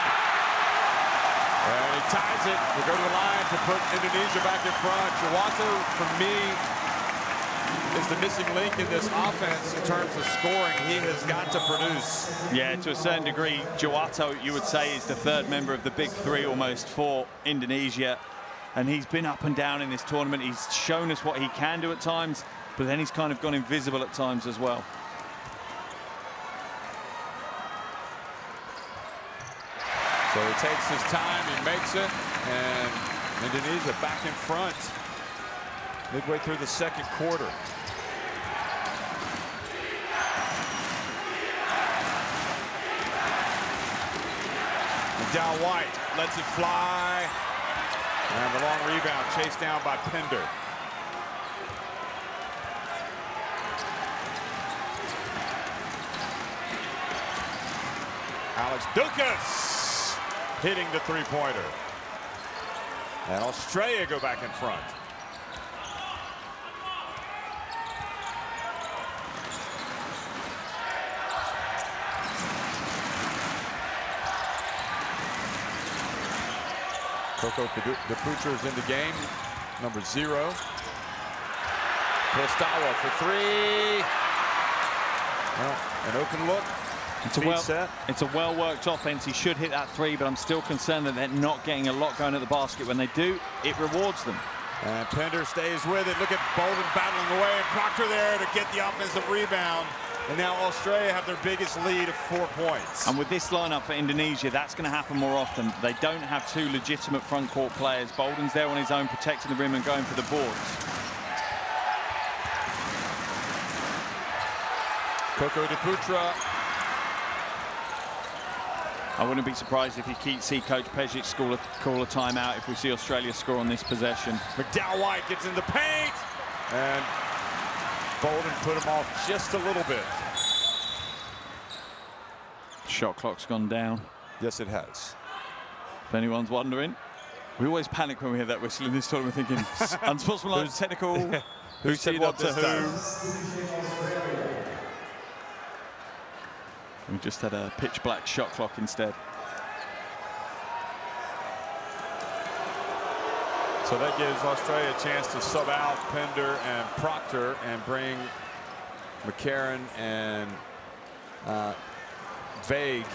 [SPEAKER 1] And he ties it. We go to the line to put Indonesia back in front. Jawato, for me, is the missing link in this offense in terms of scoring. He has got to produce.
[SPEAKER 2] Yeah, to a certain degree, Jawato, you would say, is the third member of the big three almost for Indonesia. And he's been up and down in this tournament. He's shown us what he can do at times, but then he's kind of gone invisible at times as well.
[SPEAKER 1] So he takes his time, he makes it, and Indonesia back in front midway through the second quarter. McDowell White lets it fly. And the long rebound chased down by Pender. Alex Dukas hitting the three-pointer. And Australia go back in front. Coco DePucher is in the game, number 0. Prestala for 3. Well, an open look.
[SPEAKER 2] It's a well-worked offense. He should hit that 3, but I'm still concerned that they're not getting a lot going at the basket. When they do, it rewards them.
[SPEAKER 1] And Pender stays with it. Look at Bolden battling away, and Proctor there to get the offensive rebound. And now Australia have their biggest lead of 4 points.
[SPEAKER 2] And with this lineup for Indonesia, that's going to happen more often. They don't have 2 legitimate front court players. Bolden's there on his own, protecting the rim and going for the boards.
[SPEAKER 1] Coco de Putra.
[SPEAKER 2] I wouldn't be surprised if you see Coach Pejic call a timeout if we see Australia score on this possession.
[SPEAKER 1] McDowell White gets in the paint, and Bolden put him off just a little bit.
[SPEAKER 2] Shot clock's gone down.
[SPEAKER 1] Yes, it has.
[SPEAKER 2] If anyone's wondering, we always panic when we hear that whistle in this tournament, thinking unsportsmanlike, technical. Who said what to who? We just had a pitch black shot clock instead.
[SPEAKER 1] So that gives Australia a chance to sub out Pender and Proctor and bring McCarron and Vague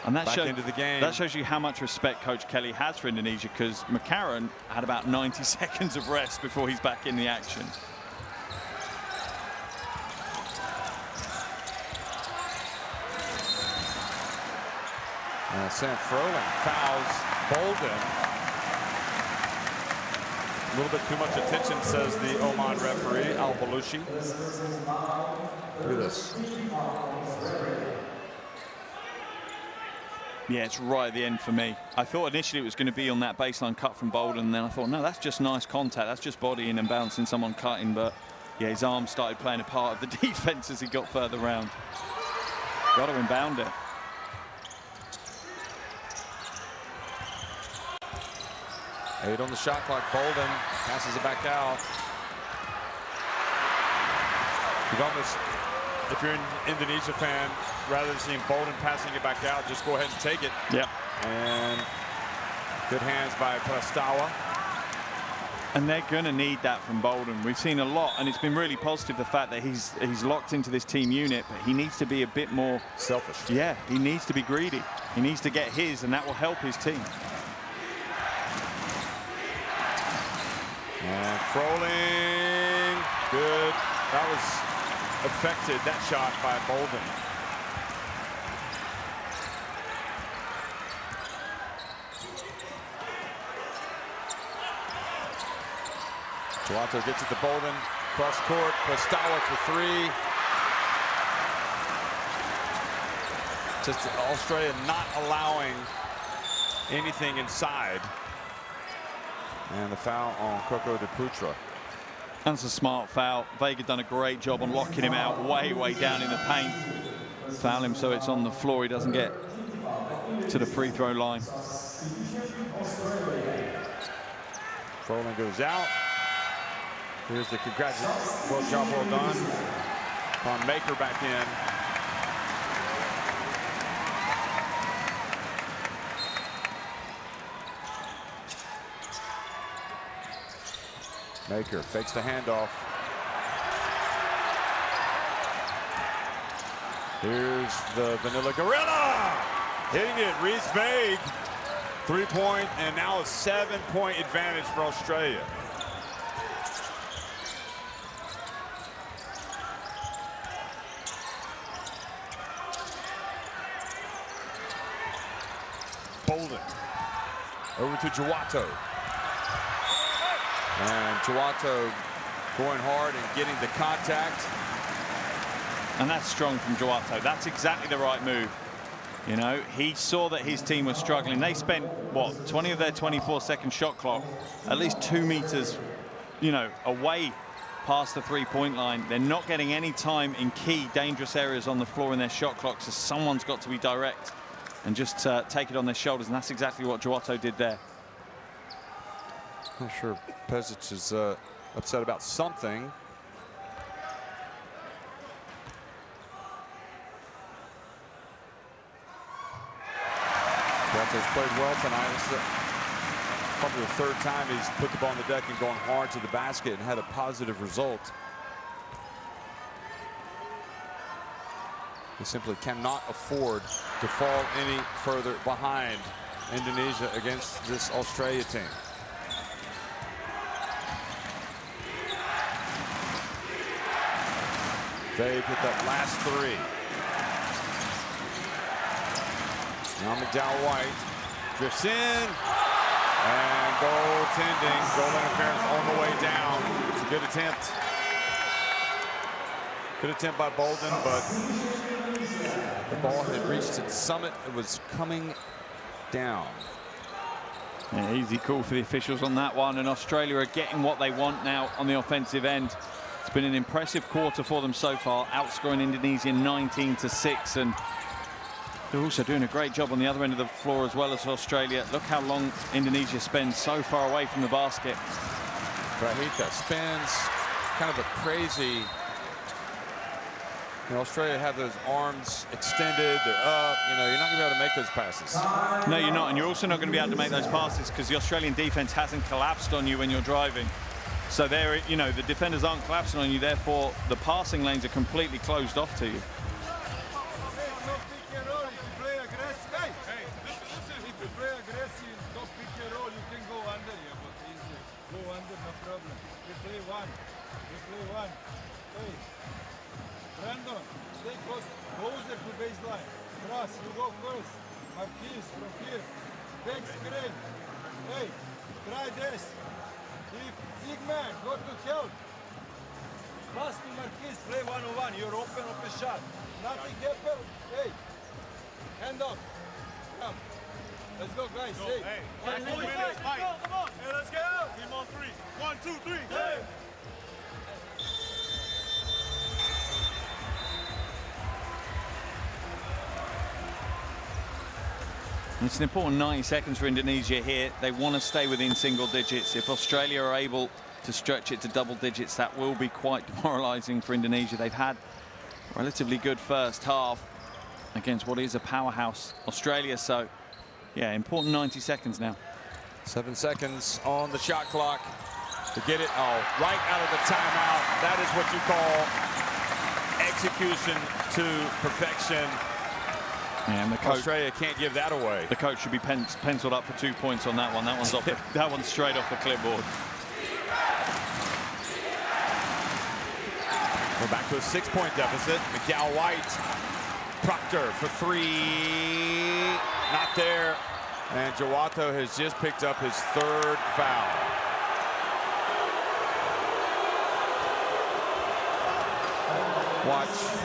[SPEAKER 1] back into the game.
[SPEAKER 2] That shows you how much respect Coach Kelly has for Indonesia, because McCarron had about 90 seconds of rest before he's back in the action.
[SPEAKER 1] Sam Froling fouls Bolden. A little bit too much attention, says the Oman referee, Al Balushi. Look at this.
[SPEAKER 2] Yeah, it's right at the end for me. I thought initially it was going to be on that baseline cut from Bolden, and then I thought, no, that's just nice contact. That's just bodying and bouncing someone cutting. But yeah, his arm started playing a part of the defense as he got further round. Got to inbound it.
[SPEAKER 1] Eight on the shot clock. Bolden passes it back out. You've almost, if you're an Indonesia fan, rather than seeing Bolden passing it back out, just go ahead and take it.
[SPEAKER 2] Yep.
[SPEAKER 1] And good hands by Prastawa.
[SPEAKER 2] And they're going to need that from Bolden. We've seen a lot, and it's been really positive, the fact that he's locked into this team unit, but he needs to be a bit more
[SPEAKER 1] selfish.
[SPEAKER 2] Yeah, he needs to be greedy. He needs to get his, and that will help his team.
[SPEAKER 1] And Froling, good. That was affected, that shot by Bolden. Duato gets it to Bolden, cross court, Prastawa for three. Just Australia not allowing anything inside. And the foul on Coco de Putra.
[SPEAKER 2] That's a smart foul. Vega done a great job on locking him out way down in the paint. Foul him so it's on the floor. He doesn't get to the free throw line.
[SPEAKER 1] Froling goes out. Here's the congratulations. Well, job well done. On Maker back in. Maker fakes the handoff. Here's the Vanilla Gorilla. Hitting it, Reese Vague. 3-point, and now a 7-point advantage for Australia. Bolden. Over to Duato. And Duato going hard and getting the contact.
[SPEAKER 2] And that's strong from Duato. That's exactly the right move. You know, he saw that his team was struggling. They spent, what, 20 of their 24-second shot clock at least 2 meters, you know, away past the three-point line. They're not getting any time in key, dangerous areas on the floor in their shot clock, so someone's got to be direct and just take it on their shoulders, and that's exactly what Duato did there.
[SPEAKER 1] Not sure Pejic is upset about something. Duato's played well tonight. This is probably the third time he's put the ball on the deck and gone hard to the basket and had a positive result. He simply cannot afford to fall any further behind Indonesia against this Australia team. They hit that last three. Now McDowell White drifts in, and goaltending, goal interference on the way down. It's a good attempt. Good attempt by Bolden, but the ball had reached its summit. It was coming down.
[SPEAKER 2] Yeah, easy call for the officials on that one, and Australia are getting what they want now on the offensive end. It's been an impressive quarter for them so far, outscoring Indonesia 19-6, and they're also doing a great job on the other end of the floor as well as Australia. Look how long Indonesia spends so far away from the basket.
[SPEAKER 1] Rahita spins, kind of a crazy. You know, Australia have those arms extended, they're up. You know, you're not going to be able to make those passes.
[SPEAKER 2] No, you're not, and you're also not going to be able to make those passes because the Australian defense hasn't collapsed on you when you're driving. So there, you know, the defenders aren't collapsing on you, therefore the passing lanes are completely closed off to you.
[SPEAKER 4] Brandon, stay closer to baseline. Cross, you go first. Marquis from here. Back screen. Hey, try this. If big man, go to help. Pass to Marquis, play one-on-one. You're open shot. Nothing happen. Hey, hand up. Come. Let's go, guys.
[SPEAKER 5] Go,
[SPEAKER 4] Hey.
[SPEAKER 5] Hey, 2 minutes, fight. Come on. Hey, let's go. Team on 3. 1, 2, 3. Hey.
[SPEAKER 2] It's an important 90 seconds for Indonesia here. They want to stay within single digits. If Australia are able to stretch it to double digits, that will be quite demoralizing for Indonesia. They've had a relatively good first half against what is a powerhouse Australia. So, yeah, important 90 seconds now.
[SPEAKER 1] 7 seconds on the shot clock to get it. Oh, right out of the timeout. That is what you call execution to perfection.
[SPEAKER 2] Yeah, and the coach,
[SPEAKER 1] Australia can't give that away.
[SPEAKER 2] The coach should be penciled up for 2 points on that one. That one's off. That one's straight off the clipboard.
[SPEAKER 1] We're back to a 6-point deficit. McDowell White, Proctor for 3, not there. And Jawato has just picked up his 3rd foul. Watch.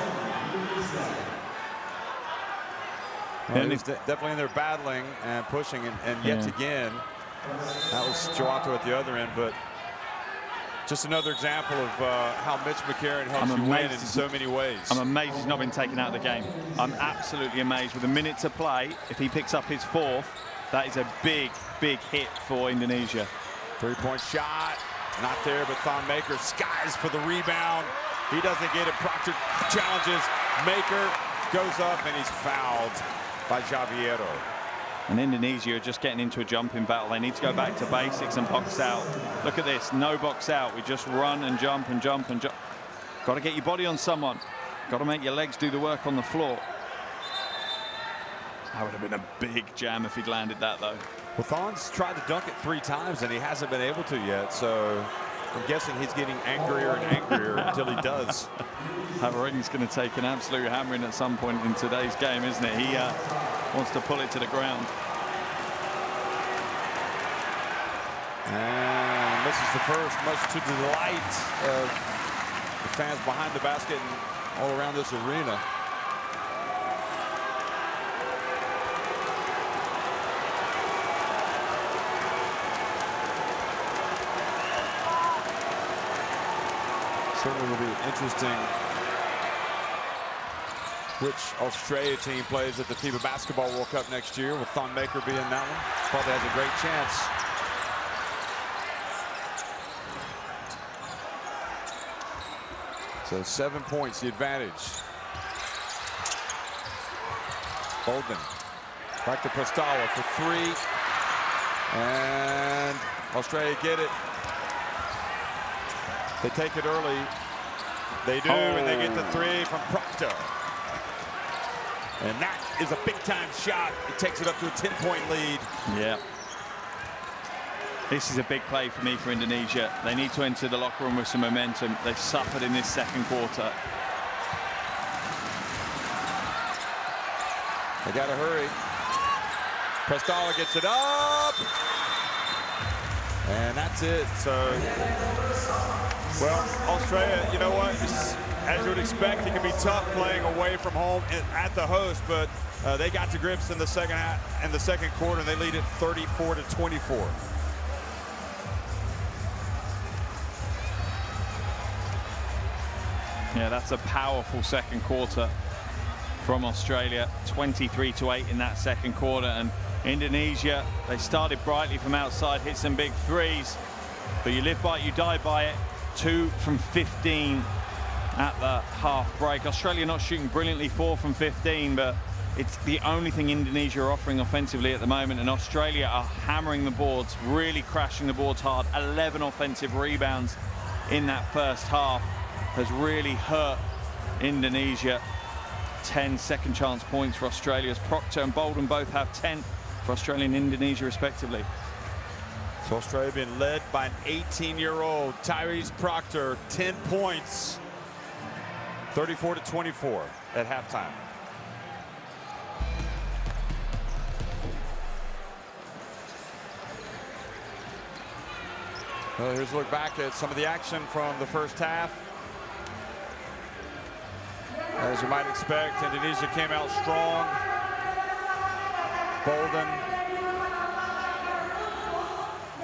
[SPEAKER 1] Well, he's definitely in there battling and pushing, and yet again, that was Jawato at the other end, but just another example of how Mitch McCarron helps you win in so many ways.
[SPEAKER 2] I'm amazed he's not been taken out of the game. I'm absolutely amazed. With a minute to play, if he picks up his 4th, that is a big, big hit for Indonesia.
[SPEAKER 1] 3-point shot, not there, but Thon Maker skies for the rebound. He doesn't get it. Proctor challenges. Maker goes up, and he's fouled by Javiero.
[SPEAKER 2] And Indonesia are just getting into a jumping battle. They need to go back to basics and box out. Look at this, no box out. We just run and jump and jump and jump. Got to get your body on someone. Got to make your legs do the work on the floor. That would have been a big jam if he'd landed that, though.
[SPEAKER 1] Well, Thon's tried to dunk it 3 times, and he hasn't been able to yet, so I'm guessing he's getting angrier and angrier until he does.
[SPEAKER 2] I reckon he's going to take an absolute hammering at some point in today's game, isn't it? He wants to pull it to the ground.
[SPEAKER 1] And this is the first, much to the delight of the fans behind the basket and all around this arena. Certainly will be interesting which Australia team plays at the FIBA Basketball World Cup next year, with Thon Maker being that one. Probably has a great chance. So 7 points, the advantage. Bolden back to Prostawa for 3. And Australia get it. They take it early. They do, and they get the 3 from Proctor. And that is a big-time shot. It takes it up to a 10-point lead.
[SPEAKER 2] Yeah. This is a big play for me for Indonesia. They need to enter the locker room with some momentum. They've suffered in this second quarter.
[SPEAKER 1] They got to hurry. Prostawa gets it up. And that's it. So Well, Australia, you know what? As you would expect, it can be tough playing away from home at the host, but they got to grips in the second half, in the second quarter, and they lead it 34-24.
[SPEAKER 2] Yeah, that's a powerful second quarter from Australia. 23-8 in that second quarter, and Indonesia, they started brightly from outside, hit some big threes, but you live by it, you die by it. 2 from 15 at the half break. Australia not shooting brilliantly, 4 from 15, but it's the only thing Indonesia are offering offensively at the moment, and Australia are hammering the boards, really crashing the boards hard. 11 offensive rebounds in that first half has really hurt Indonesia. 10 second chance points for Australia, as Proctor and Bolden both have 10 for Australia and Indonesia respectively.
[SPEAKER 1] So Australia being led by an 18-year-old Tyrese Proctor, 10 points, 34-24 at halftime. Well, here's a look back at some of the action from the first half. As you might expect, Indonesia came out strong. Bolden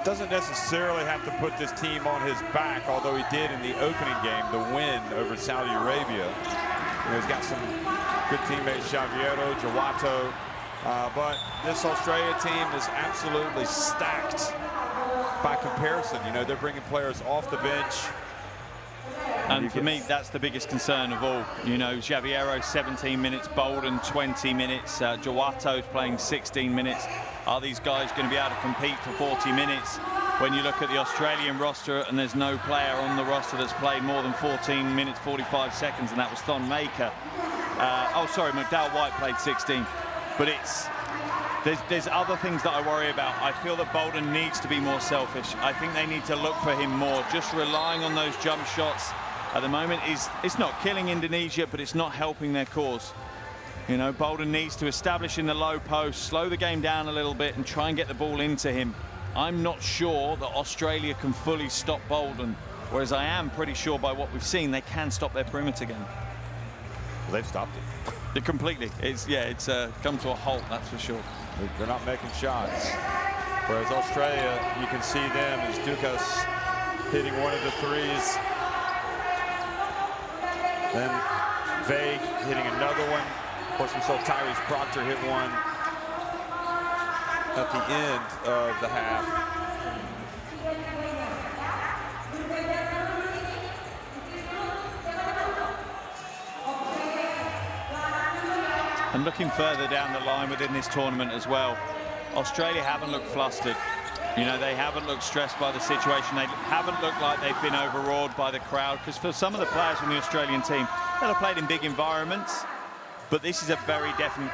[SPEAKER 1] doesn't necessarily have to put this team on his back, although he did in the opening game, the win over Saudi Arabia. He's got some good teammates, Xaviero, Jawato, but this Australia team is absolutely stacked by comparison. You know, they're bringing players off the bench.
[SPEAKER 2] And for me, that's the biggest concern of all. You know, Xaviero 17 minutes, Bolden 20 minutes, Jawato's playing 16 minutes. Are these guys going to be able to compete for 40 minutes? When you look at the Australian roster, and there's no player on the roster that's played more than 14 minutes, 45 seconds, and that was Thon Maker. Oh, sorry, McDowell White played 16. But there's other things that I worry about. I feel that Bolden needs to be more selfish. I think they need to look for him more. Just relying on those jump shots at the moment it's not killing Indonesia, but it's not helping their cause. You know, Bolden needs to establish in the low post, slow the game down a little bit, and try and get the ball into him. I'm not sure that Australia can fully stop Bolden, whereas I am pretty sure by what we've seen they can stop their perimeter game.
[SPEAKER 1] Well, they've stopped it.
[SPEAKER 2] Completely. It's come to a halt, that's for sure.
[SPEAKER 1] They're not making shots. Whereas Australia, you can see them as Dukas hitting one of the threes. Then Vague hitting another one. Of course, we saw Tyrese Proctor hit one at the end of the half.
[SPEAKER 2] And looking further down the line within this tournament as well, Australia haven't looked flustered. You know, they haven't looked stressed by the situation. They haven't looked like they've been overawed by the crowd, because for some of the players from the Australian team, they'll have played in big environments, but this is a very different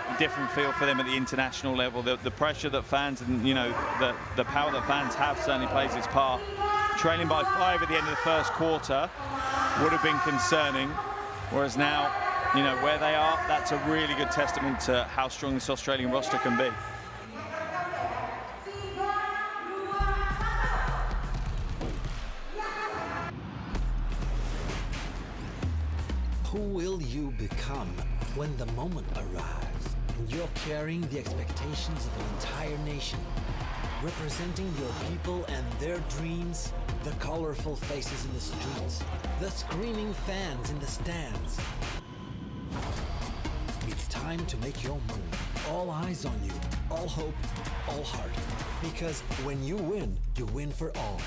[SPEAKER 2] feel for them at the international level. The pressure that fans and, you know, the power that fans have certainly plays its part. Trailing by 5 at the end of the first quarter would have been concerning, whereas now, you know, where they are, that's a really good testament to how strong this Australian roster can be.
[SPEAKER 7] Who will you become when the moment arrives and you're carrying the expectations of an entire nation, representing your people and their dreams, the colorful faces in the streets, the screaming fans in the stands? It's time to make your move. All eyes on you, all hope, all heart. Because when you win for all.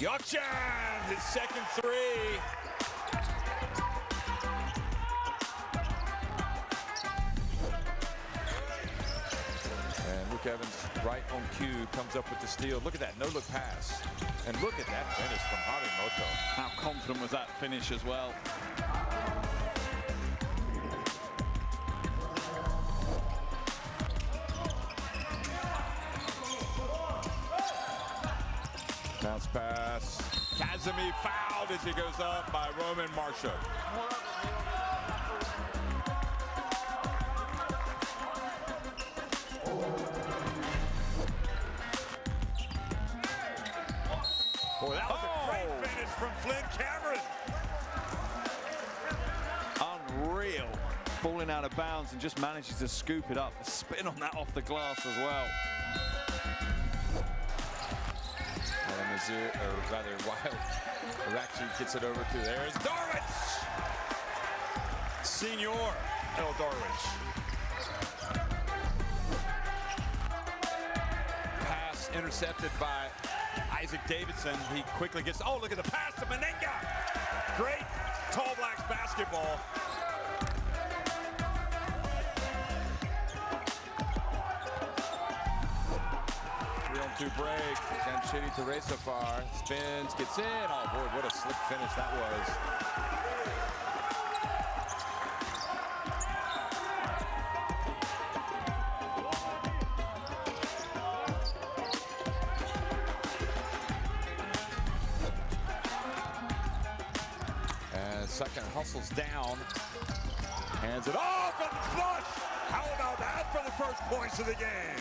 [SPEAKER 1] Gökçen, his second three. And Luke Evans, right on cue, comes up with the steal. Look at that no-look pass. And look at that finish from Harimoto.
[SPEAKER 2] How confident was that finish as well?
[SPEAKER 1] Bounce pass. Kazemi fouled as he goes up by Roman Marshall. Boy, that was a great finish from Flynn Cameron.
[SPEAKER 2] Unreal. Falling out of bounds and just manages to scoop it up. The spin on that off the glass as well.
[SPEAKER 1] And Nazir, or rather Wild, actually gets it over to there's Darwich. Senior El Darwich. Pass intercepted by Isaac Davidson. He quickly gets, oh, look at the pass to Menenga. Great Tall Blacks basketball. 3-on-2 break. Jamshidi to race so far. Spins, gets in. Oh boy, what a slick finish that was. And second hustles down. Hands it off and flush. How about that for the first points of the game?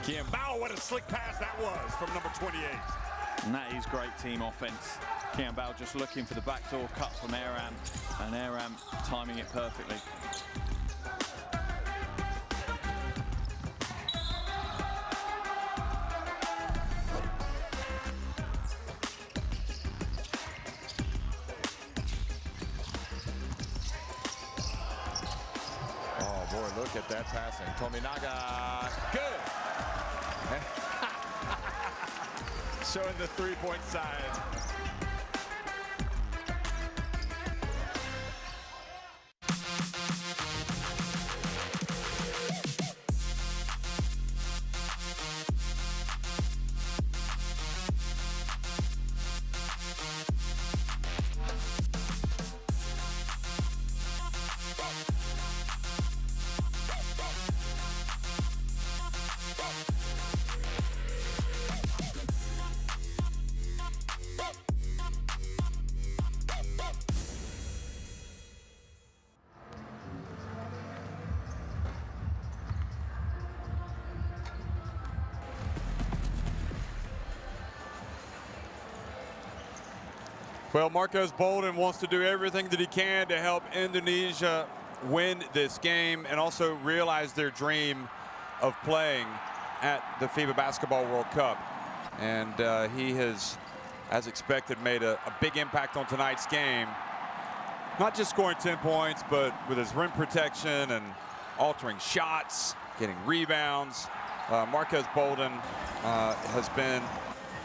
[SPEAKER 1] Kiambao, what a slick pass that was from number 28.
[SPEAKER 2] And that is great team offense. Kiambao just looking for the backdoor cut from Aram, and Aram timing it perfectly.
[SPEAKER 1] Oh boy, look at that passing. Tominaga, good. Showing the three-point side. Well, Marcos Bolden wants to do everything that he can to help Indonesia win this game and also realize their dream of playing at the FIBA Basketball World Cup. And he has, as expected, made a big impact on tonight's game. Not just scoring 10 points, but with his rim protection and altering shots, getting rebounds. Marcos Bolden has been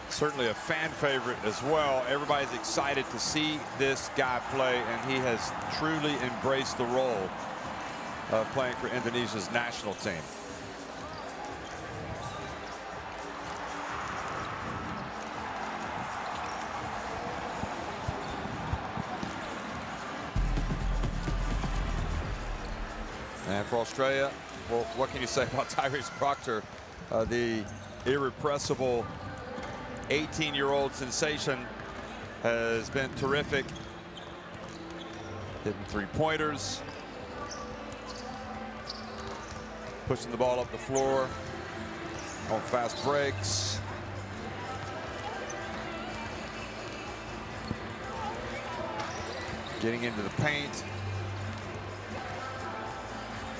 [SPEAKER 1] certainly a fan favorite as well. Everybody's excited to see this guy play, and he has truly embraced the role of playing for Indonesia's national team. And for Australia, well, what can you say about Tyrese Proctor, the irrepressible 18-year-old sensation? Has been terrific. Hitting three-pointers. Pushing the ball up the floor on fast breaks. Getting into the paint.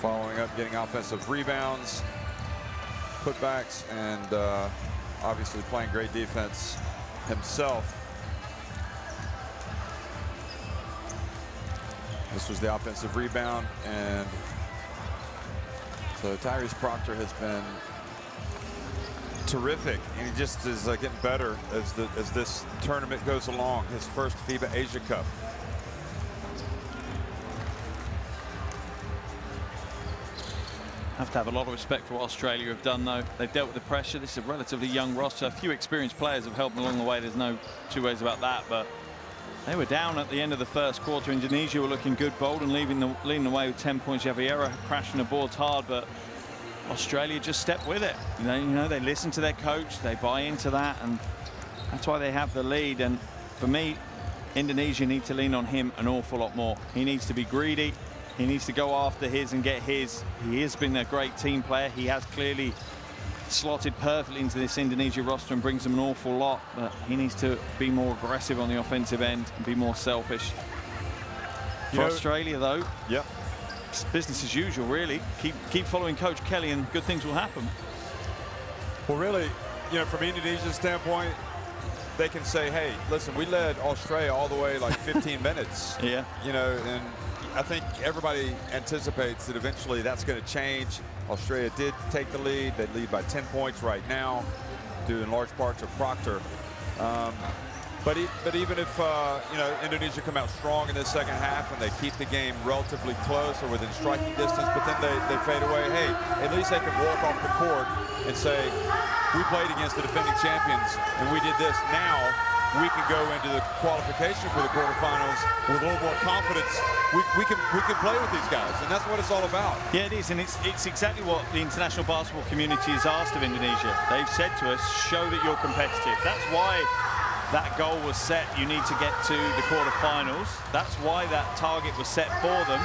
[SPEAKER 1] Following up, getting offensive rebounds, putbacks, and obviously playing great defense himself. This was the offensive rebound, and so Tyrese Proctor has been terrific, and he just is getting better as this tournament goes along. His first FIBA Asia Cup.
[SPEAKER 2] Have to have a lot of respect for what Australia have done, though. They've dealt with the pressure. This is a relatively young roster. A few experienced players have helped them along the way. There's no two ways about that, but They were down at the end of the first quarter. Indonesia were looking good, bold, and leading the way with 10 points. Javiera crashing the boards hard, but Australia just stepped with it. You know, they listen to their coach, they buy into that, and that's why they have the lead. And for me, Indonesia need to lean on him an awful lot more. He needs to be greedy. He needs to go after his and get his. He has been a great team player. He has clearly slotted perfectly into this Indonesia roster and brings them an awful lot, but he needs to be more aggressive on the offensive end and be more selfish. For Australia, though,
[SPEAKER 1] yep,
[SPEAKER 2] it's business as usual, really. Keep following Coach Kelly and good things will happen.
[SPEAKER 1] Well, really, you know, from Indonesia's standpoint, they can say, hey, listen, we led Australia all the way like 15 minutes.
[SPEAKER 2] Yeah.
[SPEAKER 1] You know, and I think everybody anticipates that eventually that's going to change. Australia did take the lead. They lead by 10 points right now, due in large part to Proctor. But even if, you know, Indonesia come out strong in this second half and they keep the game relatively close or within striking distance, but then they fade away, hey, at least they can walk off the court and say, we played against the defending champions and we did this. Now we can go into the qualification for the quarterfinals with a little more confidence. We can play with these guys, and that's what it's all about.
[SPEAKER 2] Yeah, it is, and it's exactly what the international basketball community has asked of Indonesia. They've said to us, show that you're competitive. That's why that goal was set. You need to get to the quarterfinals. That's why that target was set for them,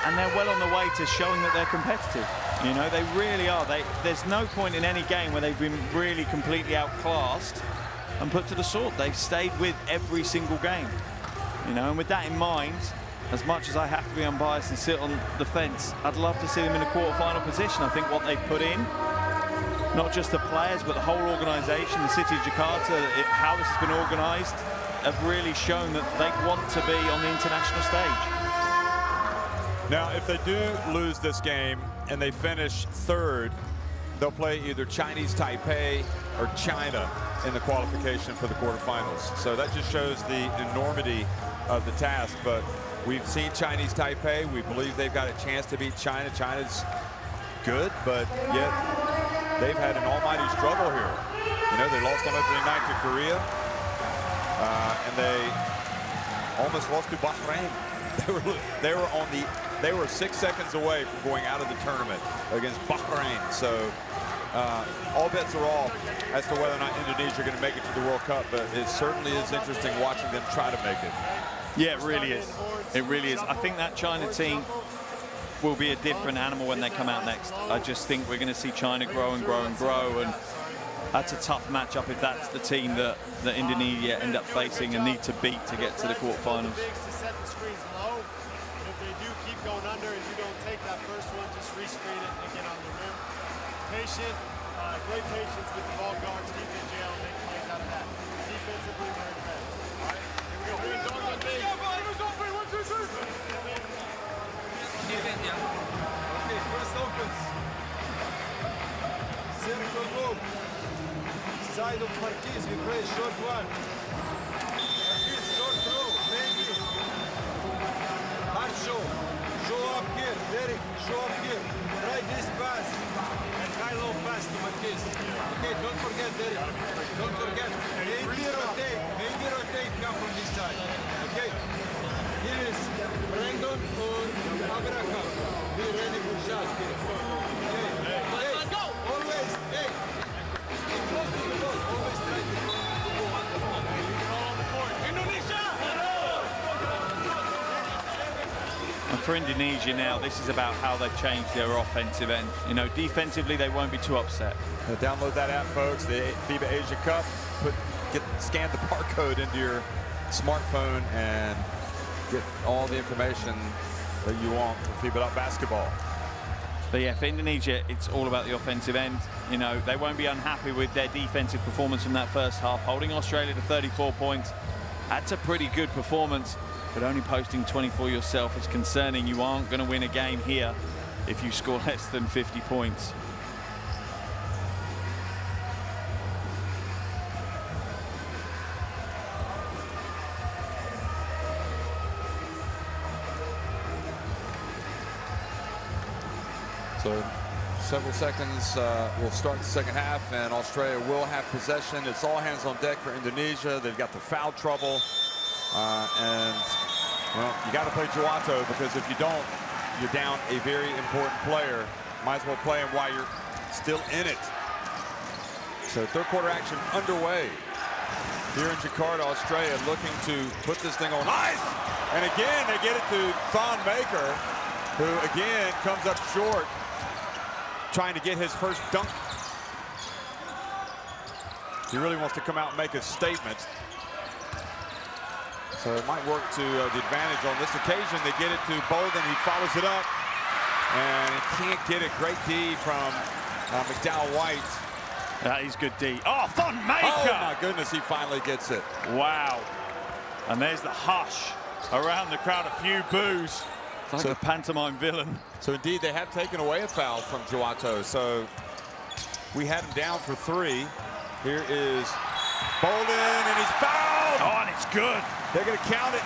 [SPEAKER 2] and they're well on the way to showing that they're competitive. You know, they really are. There's no point in any game where they've been really completely outclassed and put to the sword. They've stayed with every single game. You know, and with that in mind, as much as I have to be unbiased and sit on the fence, I'd love to see them in a quarter-final position. I think what they've put in, not just the players, but the whole organisation, the city of Jakarta, how this has been organised, have really shown that they want to be on the international stage.
[SPEAKER 1] Now, if they do lose this game and they finish third, they'll play either Chinese Taipei or China in the qualification for the quarterfinals. So that just shows the enormity of the task. But we've seen Chinese Taipei. We believe they've got a chance to beat China. China's good, but yet they've had an almighty struggle here. You know, they lost on opening night to Korea, and they almost lost to Bahrain. They were 6 seconds away from going out of the tournament against Bahrain. So all bets are off as to whether or not Indonesia are going to make it to the World Cup, but it certainly is interesting watching them try to make it.
[SPEAKER 2] Yeah, it really is. It really is. I think that China team will be a different animal when they come out next. I just think we're going to see China grow and grow and grow, and that's a tough matchup if that's the team that Indonesia end up facing and need to beat to get to the quarterfinals.
[SPEAKER 6] Going under and you don't take that first one, just rescreen it and get on the rim. Patient, great patience with the ball guards, keep in jail, and make plays out of that. Defensively, we're in bed. All right, here we go. Bring dog on big. Okay, first offense. Circle move. Side of Marquez, we play short one. Marquez, short throw, maybe. Hard show. Show up here, Derek, show up here. Try this pass and high-low pass to Marquez. Okay, don't forget, Derek. Don't forget. Maybe rotate, come from this side. Okay? Here is Brandon or Abraham. Be ready for shot here. Okay. Hey, always, hey. Stay close to the post. Always try to go on the ball. All on the court. Indonesia!
[SPEAKER 2] And for Indonesia now, this is about how they've changed their offensive end. You know, defensively, they won't be too upset.
[SPEAKER 1] Download that app, folks, the FIBA Asia Cup. Scan the barcode into your smartphone and get all the information that you want from FIBA.basketball.
[SPEAKER 2] But yeah, for Indonesia, it's all about the offensive end. You know, they won't be unhappy with their defensive performance in that first half. Holding Australia to 34 points, that's a pretty good performance. But only posting 24 yourself is concerning. You aren't going to win a game here if you score less than 50 points.
[SPEAKER 1] So several seconds, we'll start the second half, and Australia will have possession. It's all hands on deck for Indonesia. They've got the foul trouble. And, well, you got to play Juato, because if you don't, you're down a very important player. Might as well play him while you're still in it. So third quarter action underway here in Jakarta, Australia, looking to put this thing on ice. And again, they get it to Thon Maker, who again comes up short, trying to get his first dunk. He really wants to come out and make a statement. So it might work to the advantage on this occasion. They get it to Bolden. He follows it up and can't get it. Great D from McDowell White.
[SPEAKER 2] That is good D. Oh, Thon Maker!
[SPEAKER 1] Oh my goodness, he finally gets it.
[SPEAKER 2] Wow. And there's the hush around the crowd. A few boos. It's like a pantomime villain.
[SPEAKER 1] So indeed, they have taken away a foul from Juato. So we had him down for 3. Here is Bolden, and he's fouled.
[SPEAKER 2] Oh, and it's good.
[SPEAKER 1] They're going to count it.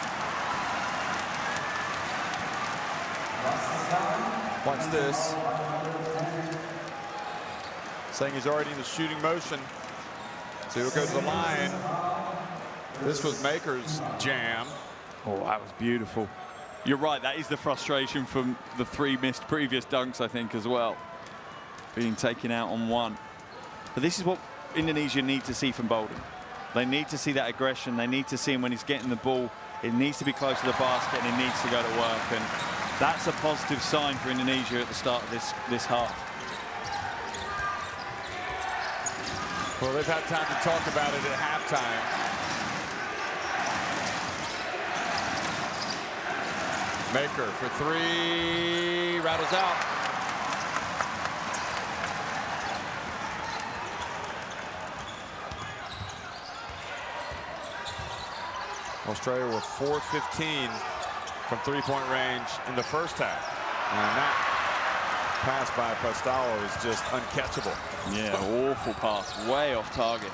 [SPEAKER 1] Watch this. Saying he's already in the shooting motion. So he'll go to the line. This was Maker's jam.
[SPEAKER 2] Oh, that was beautiful. You're right, that is the frustration from the 3 missed previous dunks, I think, as well. Being taken out on 1. But this is what Indonesia need to see from Bolden. They need to see that aggression. They need to see him when he's getting the ball. It needs to be close to the basket, and he needs to go to work. And that's a positive sign for Indonesia at the start of this half.
[SPEAKER 1] Well, they've had time to talk about it at halftime. Maker for 3, rattles out. Australia were 4-15 from 3-point range in the first half. And that pass by Pastallo is just uncatchable.
[SPEAKER 2] Yeah, awful pass, way off target.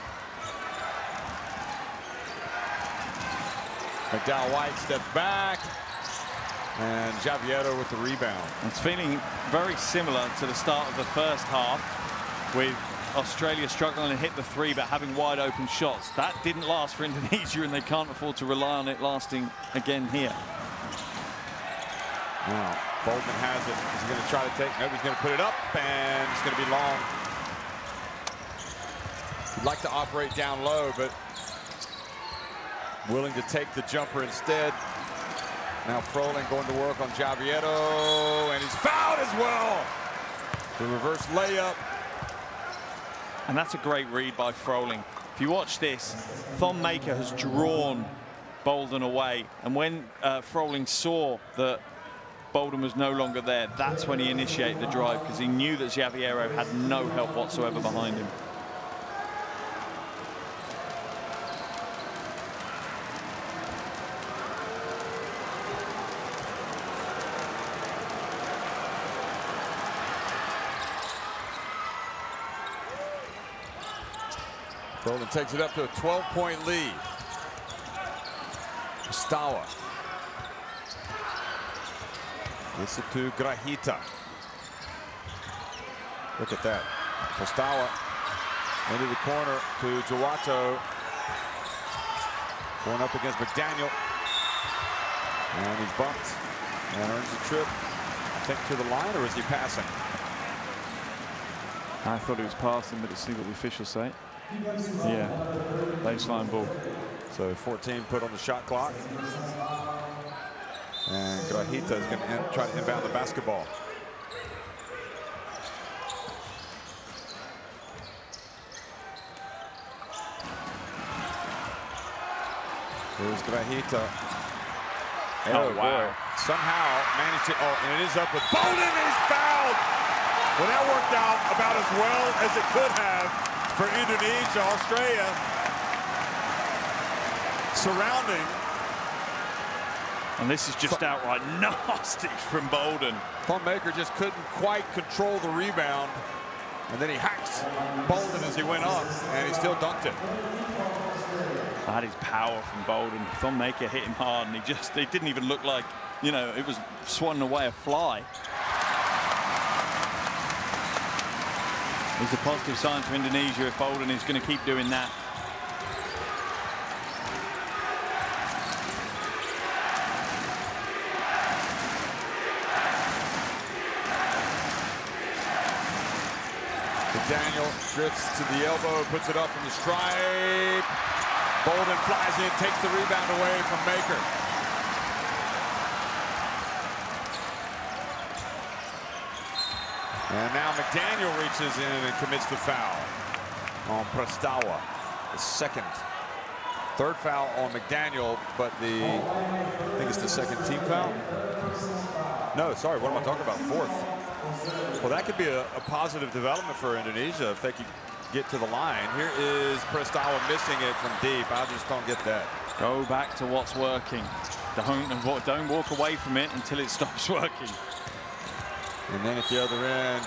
[SPEAKER 1] McDowell White steps back. And Javietto with the rebound.
[SPEAKER 2] It's feeling very similar to the start of the first half, with Australia struggling to hit the 3 but having wide open shots. That didn't last for Indonesia, and they can't afford to rely on it lasting again here.
[SPEAKER 1] Now, Bolden has it. Is he going to try to take? Nope, he's going to put it up, and it's going to be long. He'd like to operate down low, but willing to take the jumper instead. Now Froling going to work on Javietto, and he's fouled as well. The reverse layup.
[SPEAKER 2] And that's a great read by Froling. If you watch this, Thon Maker has drawn Bolden away. And when Froling saw that Bolden was no longer there, that's when he initiated the drive, because he knew that Javietto had no help whatsoever behind him.
[SPEAKER 1] Bolden takes it up to a 12-point lead. Stawa. This is to Grahita. Look at that. Stawa into the corner to Juato. Going up against McDaniel. And he's bumped and earns the trip. I think to the line, or is he passing?
[SPEAKER 2] I thought he was passing, but let's see what the officials say. Yeah, baseline ball.
[SPEAKER 1] So 14 put on the shot clock. And Grahita is going to try to inbound the basketball. Here's Grahita.
[SPEAKER 2] Oh, wow.
[SPEAKER 1] Boy. Somehow managed to, and it is up with Bolden, and he's fouled. Well, that worked out about as well as it could have for Indonesia. Australia surrounding.
[SPEAKER 2] And this is just outright nasty from Bolden.
[SPEAKER 1] Thon Maker just couldn't quite control the rebound. And then he hacks Bolden as he went up, and he still dunked it.
[SPEAKER 2] That is power from Bolden. Thon Maker hit him hard, and it didn't even look like, you know, it was swanning away a fly. It's a positive sign for Indonesia if Bolden is going to keep doing that.
[SPEAKER 1] McDaniel drifts to the elbow, puts it up from the stripe. Bolden flies in, takes the rebound away from Maker. And now McDaniel reaches in and commits the foul on Prestawa. The third foul on McDaniel, but I think it's the second team foul. No, sorry, what am I talking about? Fourth. Well, that could be a positive development for Indonesia if they could get to the line. Here is Prestawa missing it from deep. I just don't get that.
[SPEAKER 2] Go back to what's working. Don't walk away from it until it stops working.
[SPEAKER 1] And then at the other end,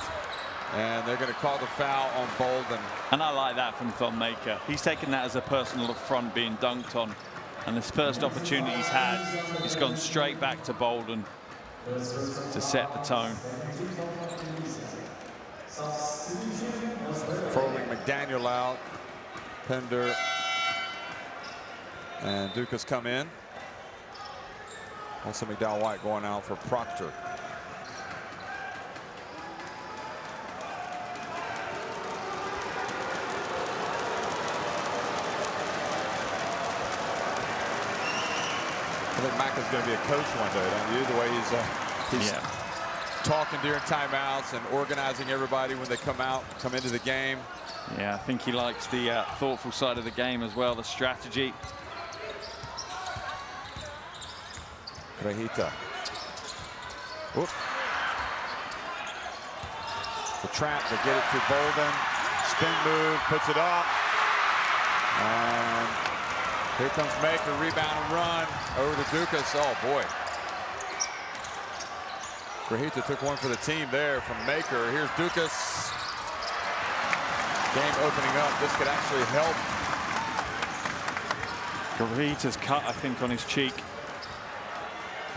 [SPEAKER 1] and they're going to call the foul on Bolden.
[SPEAKER 2] And I like that from Thon Maker. He's taken that as a personal affront being dunked on. And this first opportunity he's had, he's gone straight back to Bolden to set the tone.
[SPEAKER 1] Throwing McDaniel out. Pender and Dukas come in. Also McDowell White going out for Proctor. I think Mack is going to be a coach one day, don't you? The way he's talking during timeouts and organizing everybody when they come into the game.
[SPEAKER 2] Yeah, I think he likes the thoughtful side of the game as well, the strategy.
[SPEAKER 1] Grahita. Whoop. The trap to get it to Bolden. Spin move, puts it up. And here comes Maker, rebound and run over to Dukas. Oh boy. Grahita took one for the team there from Maker. Here's Dukas. Game opening up. This could actually help.
[SPEAKER 2] Grahita's cut, I think, on his cheek.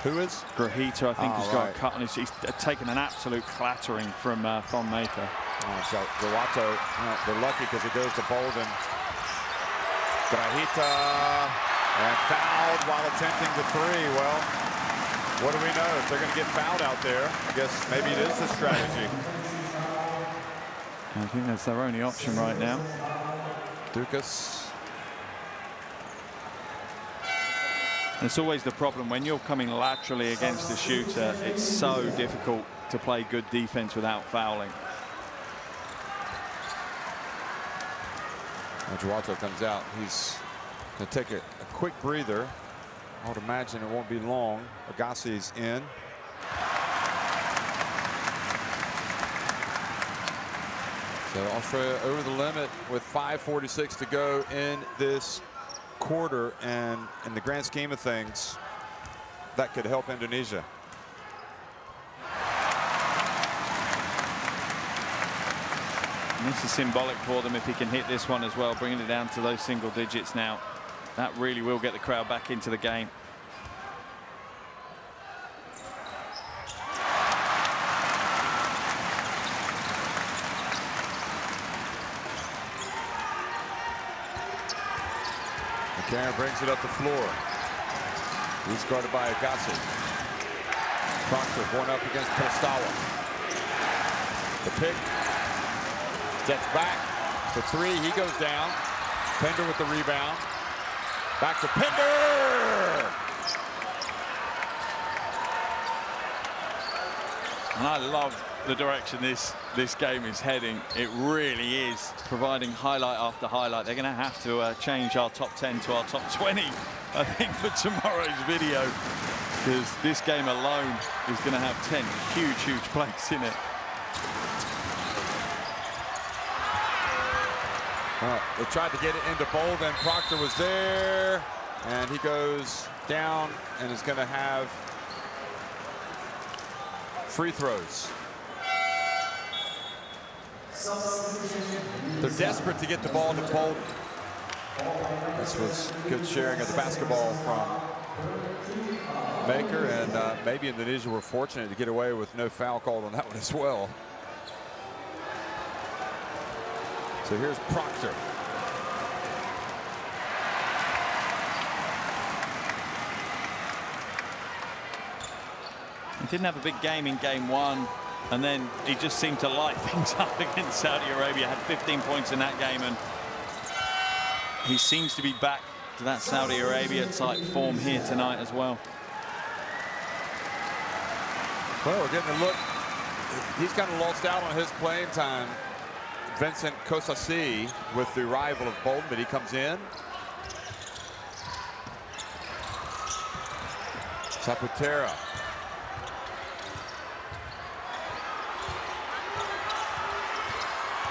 [SPEAKER 1] Who is?
[SPEAKER 2] Grahita, I think, has got a cut on his cheek. He's taken an absolute clattering from Thon Maker.
[SPEAKER 1] Gawato, they're lucky because it goes to Bolden. Grahita, and fouled while attempting the three. Well, what do we know? If they're going to get fouled out there, I guess maybe it is the strategy.
[SPEAKER 2] I think that's their only option right now.
[SPEAKER 1] Dukas.
[SPEAKER 2] It's always the problem when you're coming laterally against the shooter. It's so difficult to play good defense without fouling.
[SPEAKER 1] Gawato comes out. He's going to take a quick breather. I would imagine it won't be long. Agassi's in. So Australia over the limit with 5:46 to go in this quarter, and in the grand scheme of things, that could help Indonesia.
[SPEAKER 2] And this is symbolic for them if he can hit this one as well, bringing it down to those single digits now. That really will get the crowd back into the game.
[SPEAKER 1] McCarron brings it up the floor. He's guarded by Agassi. Proctor going up against Prestawa. The pick. Steps back for three. He goes down. Pender with the rebound. Back to Pender.
[SPEAKER 2] And I love the direction this game is heading. It really is providing highlight after highlight. They're going to have to change our top 10 to our top 20, I think, for tomorrow's video, because this game alone is going to have 10 huge plays in it.
[SPEAKER 1] They tried to get it into Bolden. Proctor was there, and he goes down and is going to have free throws. They're desperate to get the ball to Bolden. This was good sharing of the basketball from Maker, and maybe Indonesia were fortunate to get away with no foul called on that one as well. So here's Proctor.
[SPEAKER 2] He didn't have a big game in game one. And then he just seemed to light things up against Saudi Arabia. Had 15 points in that game, and he seems to be back to that Saudi Arabia type form here tonight as well.
[SPEAKER 1] Well, we're getting a look. He's kind of lost out on his playing time. Vincent Kosasi with the arrival of Bolden, but he comes in. Saputera.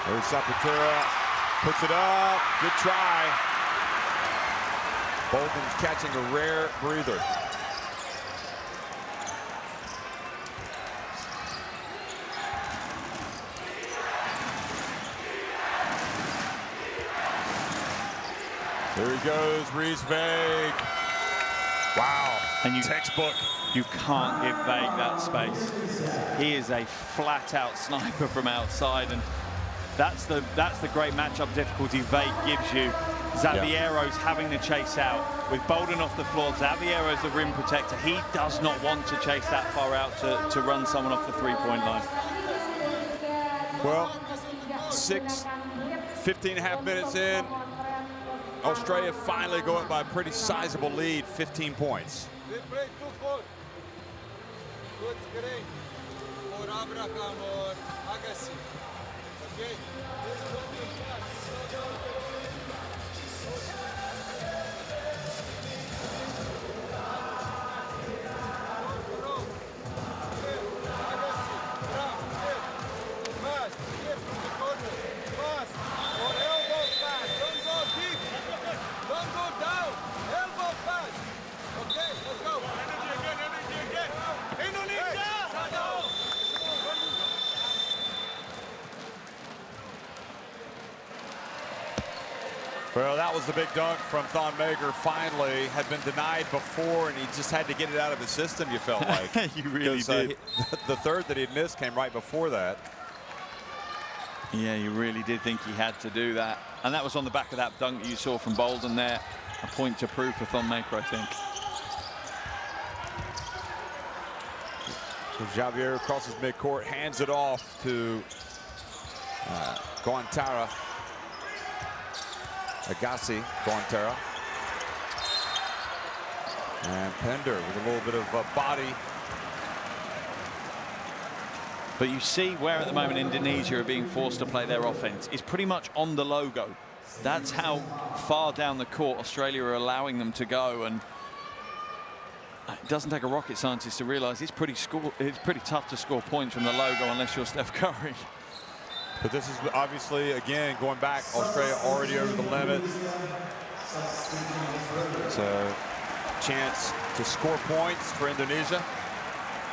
[SPEAKER 1] There's Saputera, puts it up, good try. Bolden's catching a rare breather. There he goes, Reese Vague. Wow,
[SPEAKER 2] and you
[SPEAKER 1] textbook.
[SPEAKER 2] You can't give Vague that space. He is a flat-out sniper from outside, and that's the great matchup difficulty Vague gives you. Zaviero's having to chase out. With Bolden off the floor, Zaviero's the rim protector. He does not want to chase that far out to run someone off the three-point line.
[SPEAKER 1] Well, 15.5 minutes in. Australia finally going by a pretty sizable lead, 15 points.
[SPEAKER 4] We play 2-4. Good screen for Abraham or Agassi. Okay.
[SPEAKER 1] Well, that was the big dunk from Thon Maker. Finally, had been denied before, and he just had to get it out of his system, you felt like.
[SPEAKER 2] You really did.
[SPEAKER 1] The third that he'd missed came right before that.
[SPEAKER 2] Yeah, you really did think he had to do that. And that was on the back of that dunk you saw from Bolden there. A point to prove for Thon Maker, I think.
[SPEAKER 1] So Javier crosses midcourt, hands it off to Guantara. Agassi, Guantara. And Pender with a little bit of body.
[SPEAKER 2] But you see where at the moment Indonesia are being forced to play their offense. It's pretty much on the logo. That's how far down the court Australia are allowing them to go. And it doesn't take a rocket scientist to realize it's pretty tough to score points from the logo unless you're Steph Curry.
[SPEAKER 1] But this is obviously, again, going back, Australia already over the limit. It's a chance to score points for Indonesia.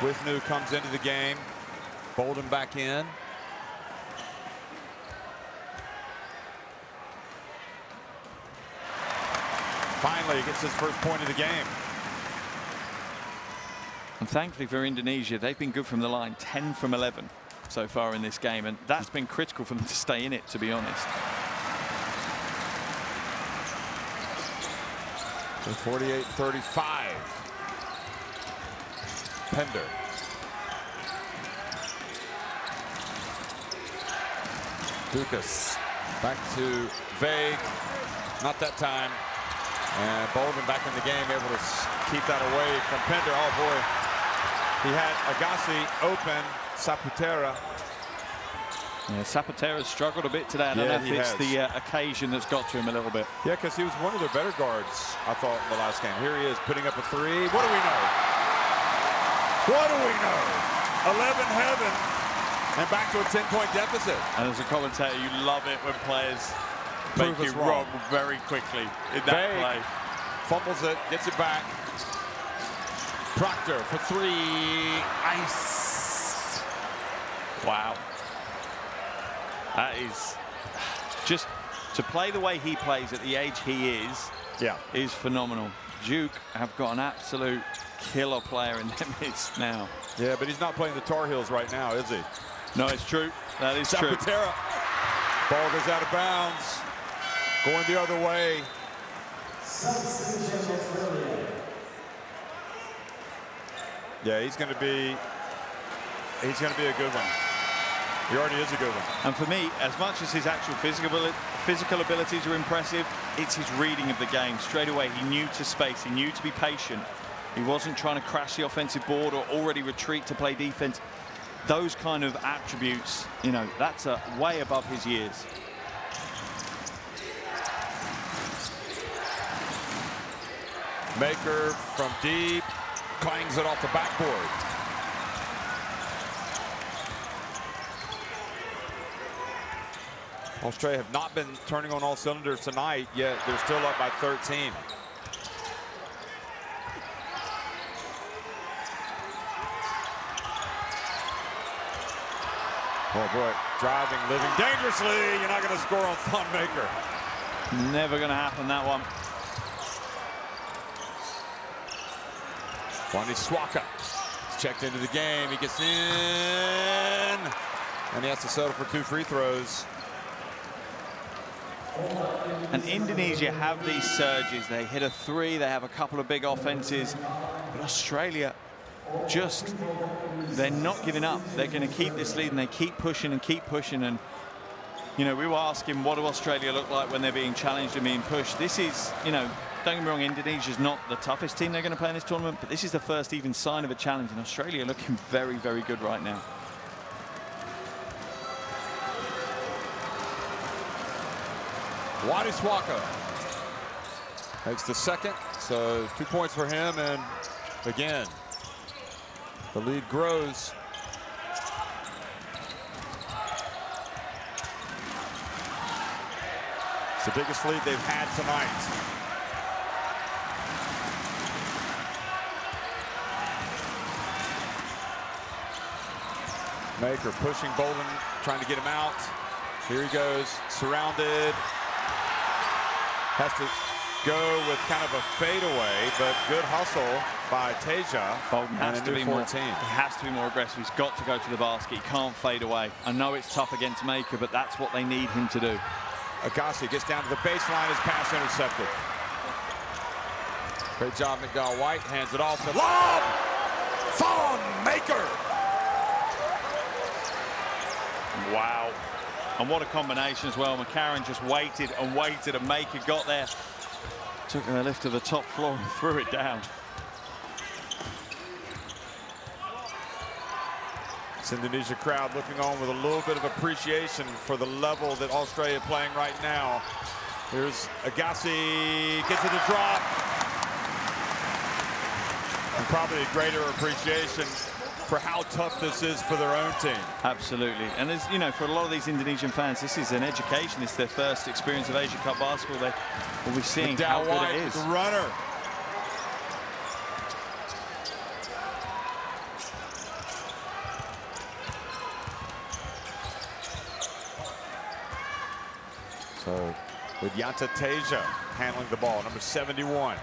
[SPEAKER 1] Wisnu comes into the game. Bolden back in. Finally gets his first point of the game.
[SPEAKER 2] And thankfully for Indonesia, they've been good from the line, 10 from 11. So far in this game, and that's been critical for them to stay in it, to be honest.
[SPEAKER 1] 48-35. Pender. Dukas back to Vague. Not that time. And Bolden back in the game, able to keep that away from Pender. Oh boy. He had Agassi open. Saputera.
[SPEAKER 2] Yeah, Saputera's struggled a bit today. I don't know if it's the occasion that's got to him a little bit.
[SPEAKER 1] Yeah, because he was one of their better guards, I thought, in the last game. Here he is putting up a three. What do we know? What do we know? 11 heaven and back to a 10-point deficit.
[SPEAKER 2] And as a commentator, you love it when players make you wrong very quickly in that play.
[SPEAKER 1] Fumbles it, gets it back. Proctor for three. Ice.
[SPEAKER 2] Wow. That is just to play the way he plays at the age he is phenomenal. Duke have got an absolute killer player in their midst now.
[SPEAKER 1] Yeah, but he's not playing the Tar Heels right now, is he?
[SPEAKER 2] No, it's true. That is true.
[SPEAKER 1] Saputera. Ball goes out of bounds. Going the other way. Yeah, he's going to be he's going to be a good one. He already is a good one.
[SPEAKER 2] And for me, as much as his actual physical abilities are impressive, it's his reading of the game. Straight away, he knew to space. He knew to be patient. He wasn't trying to crash the offensive board or already retreat to play defense. Those kind of attributes, you know, that's way above his years.
[SPEAKER 1] Maker from deep, clangs it off the backboard. Australia have not been turning on all cylinders tonight, yet they're still up by 13. Oh boy, driving, living dangerously. You're not going to score on Thonmaker.
[SPEAKER 2] Never going to happen, that one.
[SPEAKER 1] Wani Swaka checked into the game. He gets in, and he has to settle for 2 free throws.
[SPEAKER 2] And Indonesia have these surges. They hit a 3, they have a couple of big offenses. But Australia, just, they're not giving up. They're going to keep this lead, and they keep pushing and keep pushing. And, you know, we were asking, what do Australia look like when they're being challenged and being pushed? This is, you know, don't get me wrong, Indonesia's not the toughest team they're going to play in this tournament, but this is the first even sign of a challenge, and Australia looking very, very good right now.
[SPEAKER 1] Wani Swaka makes the second, so 2 points for him, and again, the lead grows. It's the biggest lead they've had tonight. Maker pushing Bolden, trying to get him out. Here he goes, surrounded. Has to go with kind of a fadeaway, but good hustle by Teja.
[SPEAKER 2] Bolden has to be more.
[SPEAKER 1] 14.
[SPEAKER 2] He has to be more aggressive. He's got to go to the basket. He can't fade away. I know it's tough against Maker, but that's what they need him to do.
[SPEAKER 1] Agassi gets down to the baseline. His pass intercepted. Great job, McDowell-White hands it off to Lob. Thonmaker.
[SPEAKER 2] Wow. And what a combination as well. McCarron just waited and waited, and Maker got there. Took a lift to the top floor and threw it down.
[SPEAKER 1] This Indonesia crowd looking on with a little bit of appreciation for the level that Australia playing right now. Here's Agassi, gets to the drop. And probably a greater appreciation for how tough this is for their own team.
[SPEAKER 2] Absolutely. And as you know, for a lot of these Indonesian fans, this is an education. It's their first experience of Asia Cup basketball. They will be seeing how good it is.
[SPEAKER 1] The runner. So with Yanta Teja handling the ball, number 71.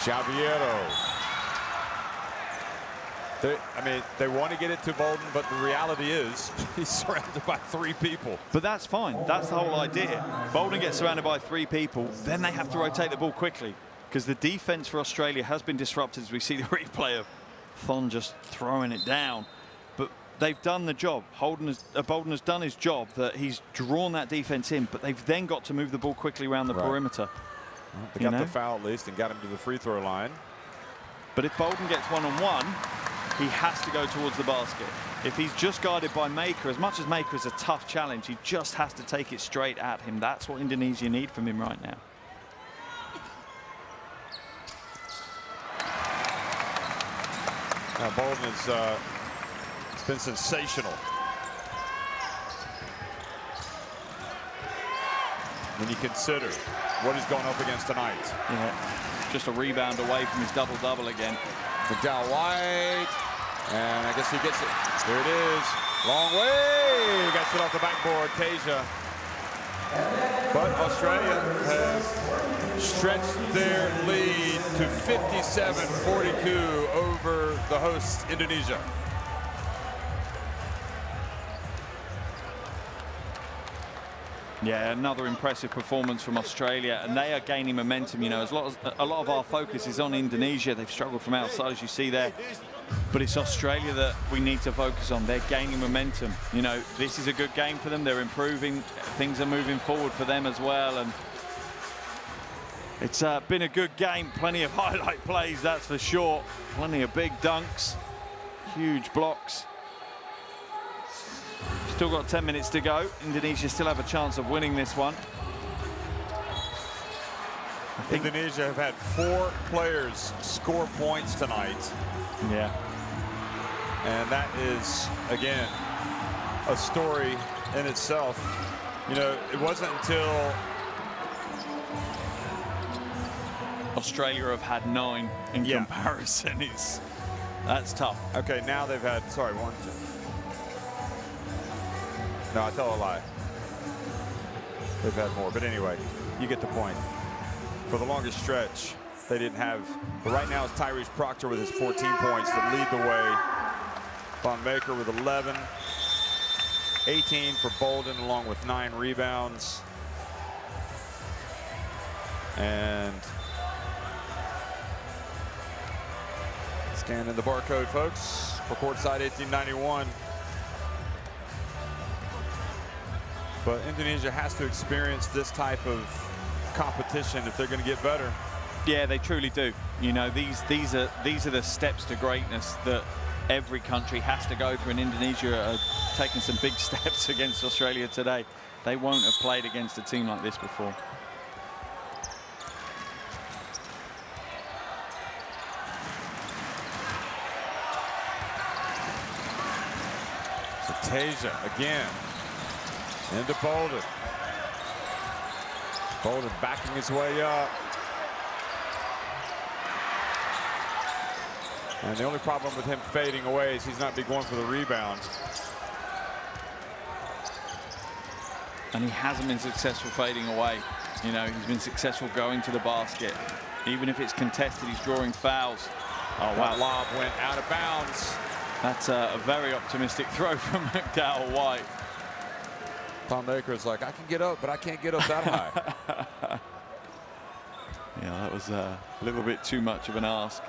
[SPEAKER 1] Xaviero. They want to get it to Bolden, but the reality is he's surrounded by 3 people.
[SPEAKER 2] But that's fine. That's the whole idea. Bolden gets surrounded by 3 people, then they have to rotate the ball quickly, because the defense for Australia has been disrupted, as we see the replay of Thon just throwing it down. But they've done the job. Bolden has done his job, that he's drawn that defense in, but they've then got to move the ball quickly around the perimeter.
[SPEAKER 1] Well, they got the foul at least and got him to the free throw line.
[SPEAKER 2] But if Bolden gets one-on-one, he has to go towards the basket. If he's just guarded by Maker, as much as Maker is a tough challenge, he just has to take it straight at him. That's what Indonesia need from him right now.
[SPEAKER 1] Now Bolden has it's been sensational. When you consider what he's going up against tonight.
[SPEAKER 2] Yeah, just a rebound away from his double-double again.
[SPEAKER 1] McDowell-White, and I guess he gets it. There it is, long way. He gets it off the backboard, Teja. But Australia has stretched their lead to 57-42 over the host, Indonesia.
[SPEAKER 2] Yeah, another impressive performance from Australia, and they are gaining momentum. You know, a lot of our focus is on Indonesia. They've struggled from outside, as you see there. But it's Australia that we need to focus on. They're gaining momentum. You know, this is a good game for them. They're improving. Things are moving forward for them as well. And it's been a good game. Plenty of highlight plays, that's for sure. Plenty of big dunks, huge blocks. Still got 10 minutes to go. Indonesia still have a chance of winning this one.
[SPEAKER 1] Indonesia have had 4 players score points tonight.
[SPEAKER 2] Yeah.
[SPEAKER 1] And that is, again, a story in itself. You know, it wasn't until
[SPEAKER 2] Australia have had 9 in comparison. That's tough.
[SPEAKER 1] Okay, now they've had, sorry, 1, 2. No, I tell a lie. They've had more, but anyway, you get the point. For the longest stretch, they didn't have, but right now it's Tyrese Proctor with his 14 points that lead the way. Von Maker with 11. 18 for Bolden, along with 9 rebounds. And scanning the barcode, folks, for courtside 1891. But Indonesia has to experience this type of competition if they're going to get better.
[SPEAKER 2] Yeah, they truly do. You know, these are the steps to greatness that every country has to go through, and Indonesia are taking some big steps against Australia today. They won't have played against a team like this before.
[SPEAKER 1] So Tasia again into Bolden. Bolden backing his way up. And the only problem with him fading away is he's not be going for the rebound.
[SPEAKER 2] And he hasn't been successful fading away. You know, he's been successful going to the basket. Even if it's contested, he's drawing fouls.
[SPEAKER 1] Oh, wow. That lob went out of bounds.
[SPEAKER 2] That's a very optimistic throw from McDowell White.
[SPEAKER 1] Tom Baker's like, I can get up, but I can't get up that high.
[SPEAKER 2] Yeah, that was a little bit too much of an ask.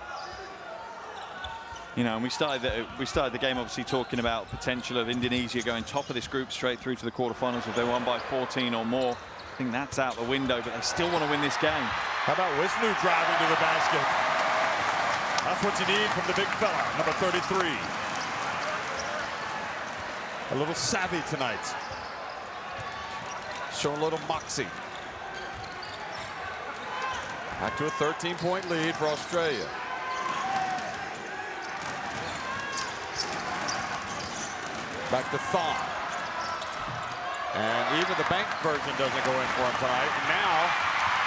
[SPEAKER 2] You know, and we started the game obviously talking about potential of Indonesia going top of this group straight through to the quarterfinals if they won by 14 or more. I think that's out the window, but they still want to win this game.
[SPEAKER 1] How about Wisnu driving to the basket? That's what you need from the big fella, number 33. A little savvy tonight. Showing a little moxie. Back to a 13-point lead for Australia. Back to Thon. And even the bank version doesn't go in for him tonight. And now,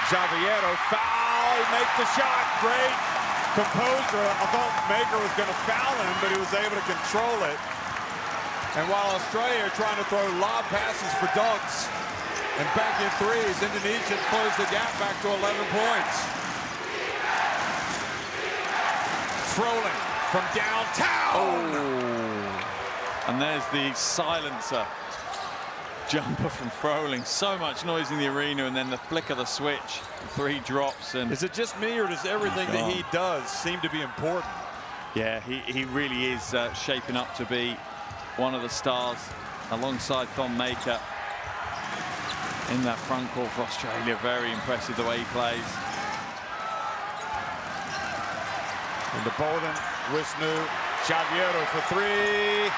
[SPEAKER 1] Javiero foul, he makes the shot. Great composure. I thought Maker was going to foul him, but he was able to control it. And while Australia are trying to throw lob passes for dunks and back in threes, Indonesia closed the gap back to 11 points. Froling from downtown.
[SPEAKER 2] Oh. And there's the silencer. Jumper from Froling. So much noise in the arena, and then the flick of the switch. 3 drops. And
[SPEAKER 1] is it just me, or does everything that he does seem to be important?
[SPEAKER 2] Yeah, he really is shaping up to be one of the stars alongside Thon Maker in that front court for Australia. Very impressive the way he plays.
[SPEAKER 1] And the Bolden, Wisnu, Javiero for 3.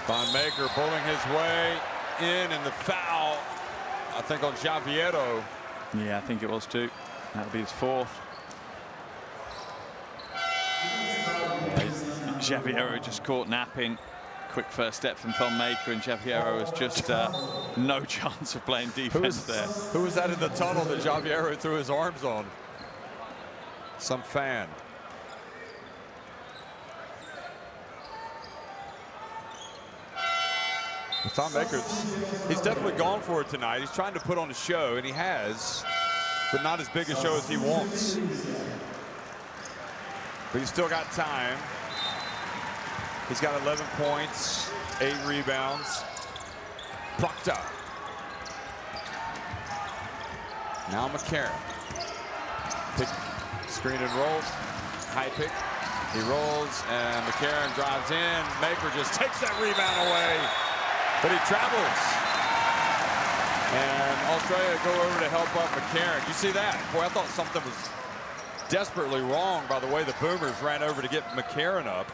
[SPEAKER 1] Von Maker pulling his way in, and the foul, I think, on Javiero.
[SPEAKER 2] Yeah, I think it was too. That'll be his 4th. Javiero just caught napping. Quick first step from Thon Maker, and Javiero has just no chance of playing defense there.
[SPEAKER 1] Who was that in the tunnel that Javiero threw his arms on? Some fan. Thon Maker, he's definitely gone for it tonight. He's trying to put on a show, and he has, but not as big a show as he wants. but he's still got time. He's got 11 points, 8 rebounds. Proctor. Now McCarron. Pick, screen and roll. High pick. He rolls, and McCarron drives in. Maker just takes that rebound away, but he travels. And Australia go over to help up McCarron. You see that? Boy, I thought something was desperately wrong by the way the Boomers ran over to get McCarron up.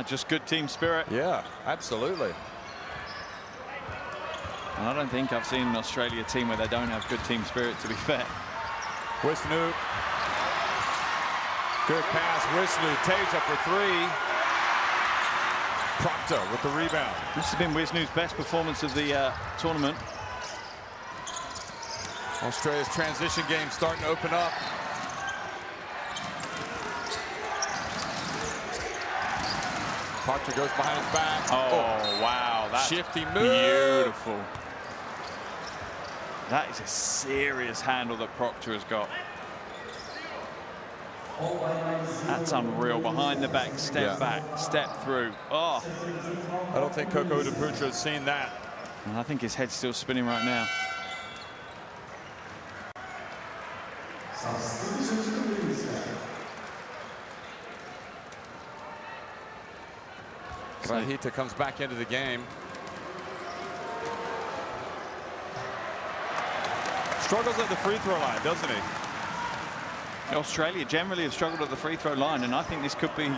[SPEAKER 2] Just good team spirit.
[SPEAKER 1] Yeah, absolutely.
[SPEAKER 2] I don't think I've seen an Australia team where they don't have good team spirit, to be fair.
[SPEAKER 1] Wisnu. Good pass. Wisnu. Tasia for 3. Proctor with the rebound.
[SPEAKER 2] This has been Wisnu's best performance of the tournament.
[SPEAKER 1] Australia's transition game starting to open up. Proctor goes behind his back.
[SPEAKER 2] Oh, wow. That's
[SPEAKER 1] shifty move.
[SPEAKER 2] Beautiful. That is a serious handle that Proctor has got. That's unreal. Behind the back, step back, step through. Oh.
[SPEAKER 1] I don't think Coco DePutra has seen that.
[SPEAKER 2] And I think his head's still spinning right now.
[SPEAKER 1] Grahita comes back into the game. Struggles at the free throw line, doesn't he?
[SPEAKER 2] Australia generally have struggled at the free throw line, and I think this could be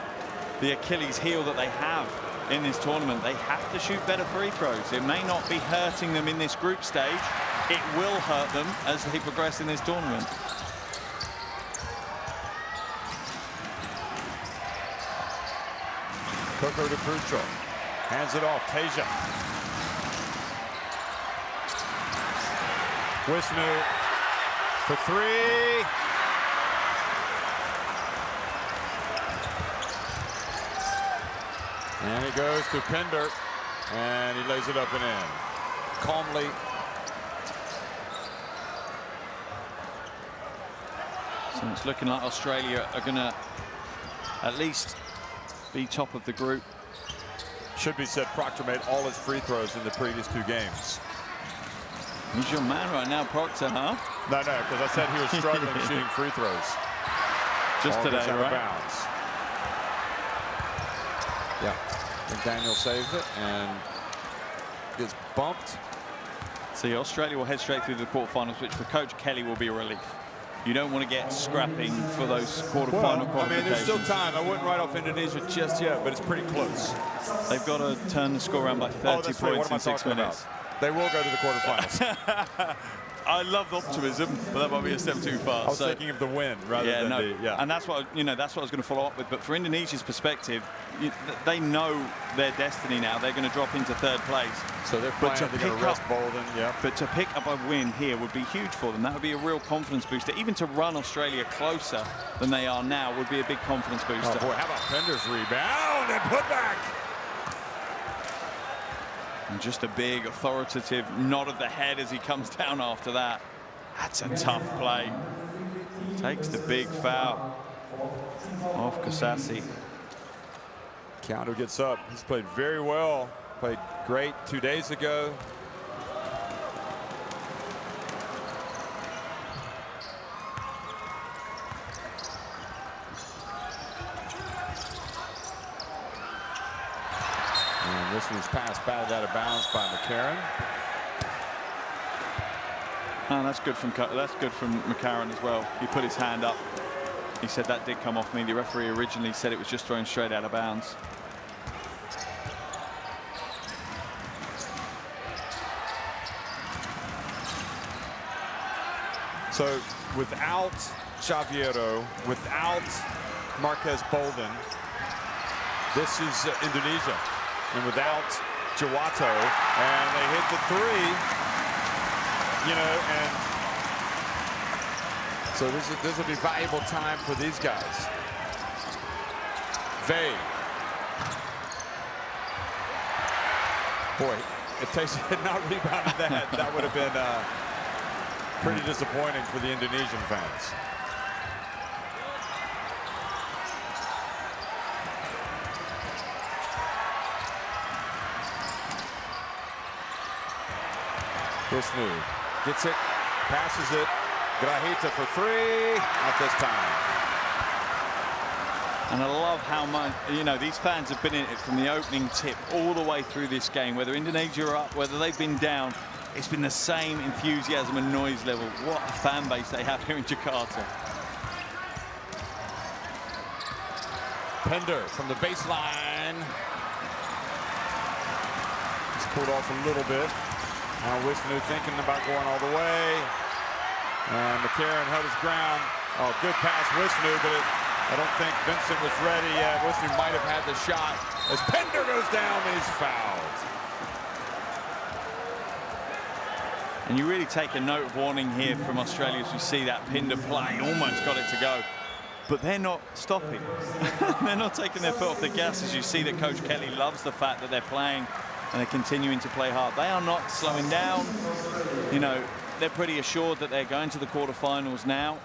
[SPEAKER 2] the Achilles heel that they have in this tournament. They have to shoot better free throws. It may not be hurting them in this group stage. It will hurt them as they progress in this tournament.
[SPEAKER 1] Coco DePutra hands it off. Tasia. Wisnu for 3. And he goes to Pender, and he lays it up and in. Calmly.
[SPEAKER 2] So it's looking like Australia are going to at least be top of the group.
[SPEAKER 1] Should be said, Proctor made all his free throws in the previous 2 games.
[SPEAKER 2] He's your man right now, Proctor, huh?
[SPEAKER 1] No, because I said he was struggling shooting free throws.
[SPEAKER 2] Just
[SPEAKER 1] all
[SPEAKER 2] today, right?
[SPEAKER 1] Bounds. Yeah, McDaniel saves it and gets bumped.
[SPEAKER 2] See, Australia will head straight through the quarterfinals, which for Coach Kelly will be a relief. You don't want to get scrapping for those quarterfinal qualifications.
[SPEAKER 1] I mean, there's still time. I wouldn't write off Indonesia just yet, but it's pretty close.
[SPEAKER 2] They've got to turn the score around by 30 points in 6 minutes.
[SPEAKER 1] They will go to the quarterfinals.
[SPEAKER 2] I love optimism, but that might be a step too far.
[SPEAKER 1] I was thinking of the win rather than the... Yeah,
[SPEAKER 2] and that's what, that's what I was going to follow up with. But for Indonesia's perspective, they know their destiny now. They're going to drop into 3rd place.
[SPEAKER 1] So they're playing, they're going to rest Bolden. Yeah.
[SPEAKER 2] But to pick up a win here would be huge for them. That would be a real confidence booster. Even to run Australia closer than they are now would be a big confidence booster.
[SPEAKER 1] Oh boy, how about Pender's rebound and put back?
[SPEAKER 2] And just a big authoritative nod of the head as he comes down after that. That's a tough play. Takes the big foul off Kasasi.
[SPEAKER 1] Counter gets up. He's played very well. Played great 2 days ago. And this one's passed batted out of bounds by McCarron.
[SPEAKER 2] Oh, that's good from McCarron as well. He put his hand up. He said that did come off me. The referee originally said it was just thrown straight out of bounds.
[SPEAKER 1] So without Xaviero, without Marquez Bolden, this is Indonesia. And without Jawato, and they hit the 3, and so this will be valuable time for these guys. Vey. Boy, if Tasia had not rebounded that would have been pretty disappointing for the Indonesian fans. Wisnu gets it, passes it. Grahita for three, not this time.
[SPEAKER 2] And I love how much, you know, these fans have been in it from the opening tip all the way through this game. Whether Indonesia are up, whether they've been down, it's been the same enthusiasm and noise level. What a fan base they have here in Jakarta.
[SPEAKER 1] Pender from the baseline. He's pulled off a little bit. Now Wisnu thinking about going all the way. And McCarron held his ground. Oh, good pass, Wisnu, but I don't think Vincent was ready yet. Wisnu might have had the shot as Pender goes down and he's fouled.
[SPEAKER 2] And you really take a note of warning here from Australia as we see that Pender play. Almost got it to go. But they're not stopping. They're not taking their foot off the gas, as you see that Coach Kelly loves the fact that they're playing and they're continuing to play hard. They are not slowing down. You know, they're pretty assured that they're going to the quarterfinals now,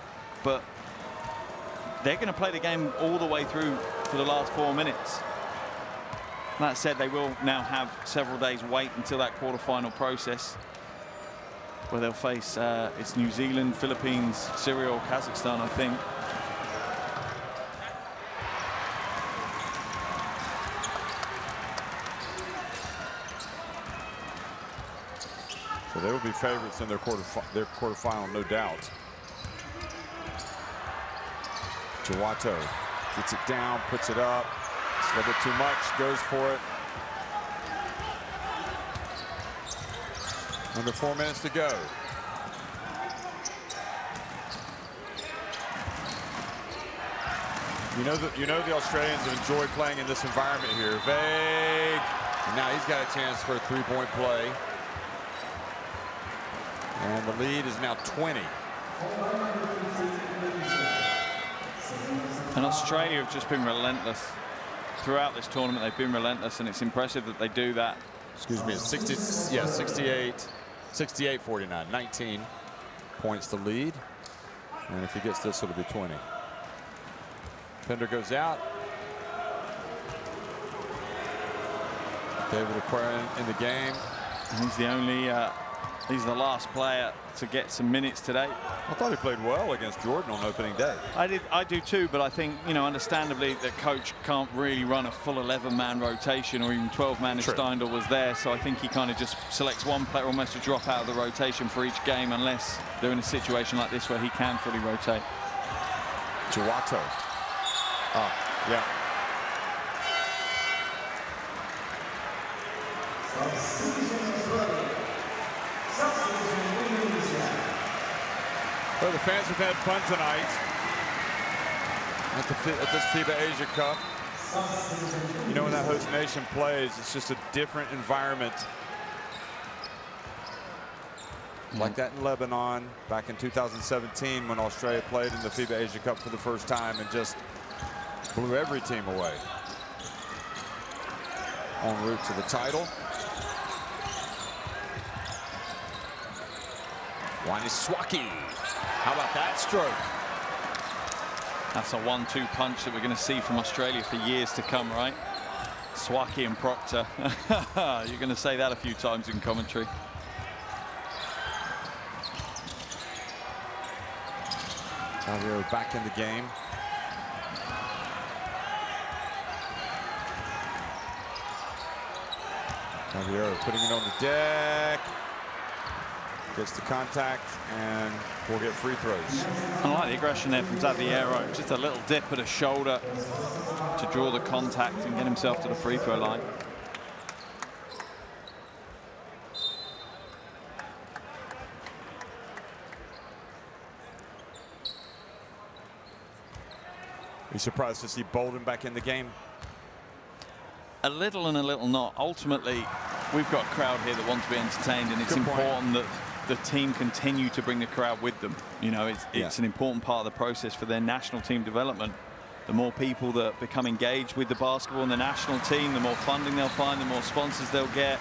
[SPEAKER 2] but they're going to play the game all the way through for the last 4 minutes. That said, they will now have several days wait until that quarterfinal process, where they'll face it's New Zealand, Philippines, Syria, or Kazakhstan, I think.
[SPEAKER 1] So they will be favorites in their quarterfinal, no doubt. Jawato gets it down, puts it up. It's a little bit too much, goes for it. Under 4 minutes to go. You know the Australians have enjoyed playing in this environment here. Vague. And now he's got a chance for a three-point play. And the lead is now 20.
[SPEAKER 2] And Australia have just been relentless. Throughout this tournament, they've been relentless, and it's impressive that they do that.
[SPEAKER 1] Excuse me, it's 68-49, 19 points to lead. And if he gets this, it'll be 20. Pender goes out. David Aquarian in the game.
[SPEAKER 2] And he's the only, he's the last player to get some minutes today.
[SPEAKER 1] I thought he played well against Jordan on opening day.
[SPEAKER 2] I do too, but I think, you know, understandably that coach can't really run a full 11-man rotation, or even 12-man if Steindl was there. So I think he kind of just selects one player almost to drop out of the rotation for each game, unless they're in a situation like this where he can fully rotate.
[SPEAKER 1] Jawato. Oh, yeah. Well, the fans have had fun tonight at this FIBA Asia Cup. You know, when that host nation plays, it's just a different environment. Like that in Lebanon back in 2017 when Australia played in the FIBA Asia Cup for the first time and just blew every team away. En route to the title. Waniswaki. How about that stroke?
[SPEAKER 2] That's a 1-2 punch that we're going to see from Australia for years to come, right? Swaki and Proctor. You're going to say that a few times in commentary.
[SPEAKER 1] Javier back in the game. Javier putting it on the deck. Gets the contact and we'll get free throws.
[SPEAKER 2] I like the aggression there from Xaviero. Just a little dip at a shoulder to draw the contact and get himself to the free throw line.
[SPEAKER 1] Are you surprised to see Bolden back in the game?
[SPEAKER 2] A little and a little not. Ultimately, we've got a crowd here that want to be entertained, and it's important that the team continue to bring the crowd with them. You know, it's an important part of the process for their national team development. The more people that become engaged with the basketball and the national team, the more funding they'll find, the more sponsors they'll get.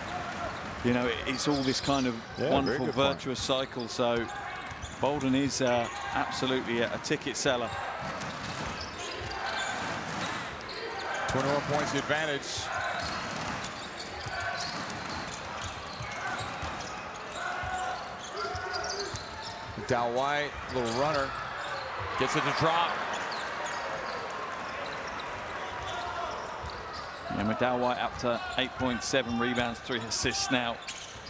[SPEAKER 2] You know, it's all this kind of wonderful, virtuous cycle. So Bolden is absolutely a ticket seller.
[SPEAKER 1] 21 points the advantage. Dow White, little runner, gets it to drop.
[SPEAKER 2] And McDowell White up to 8.7 rebounds, 3 assists now.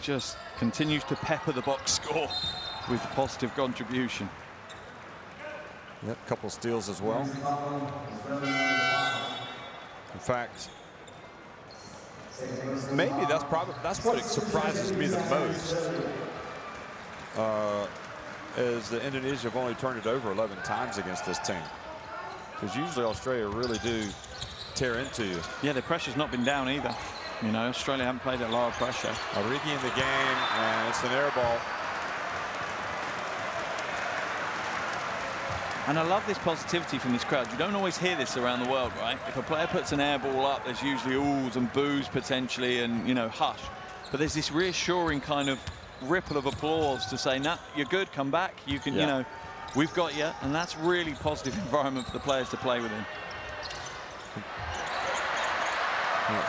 [SPEAKER 2] Just continues to pepper the box score with positive contribution.
[SPEAKER 1] Yep, couple steals as well. In fact, maybe that's what surprises me the most. Is that Indonesia have only turned it over 11 times against this team. Because usually Australia really do tear into you.
[SPEAKER 2] Yeah, the pressure's not been down either. You know, Australia haven't played a lot of pressure.
[SPEAKER 1] Origi in the game, and it's an air ball.
[SPEAKER 2] And I love this positivity from this crowd. You don't always hear this around the world, right? If a player puts an air ball up, there's usually oohs and boos potentially and, you know, hush. But there's this reassuring kind of ripple of applause to say, nah, you're good, come back. You can, you know, we've got you. And that's really positive environment for the players to play within.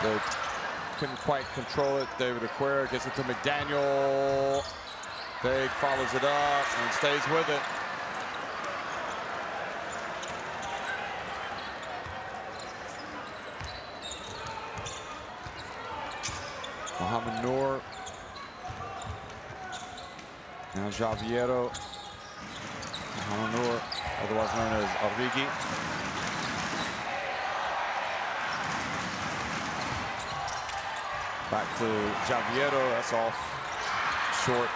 [SPEAKER 1] They couldn't quite control it. David Aquera gets it to McDaniel. Vague follows it up and stays with it. Mohamed Noor. Now Javiero. Mohamed Noor, otherwise known as Origi. Back to Javiero, that's off short.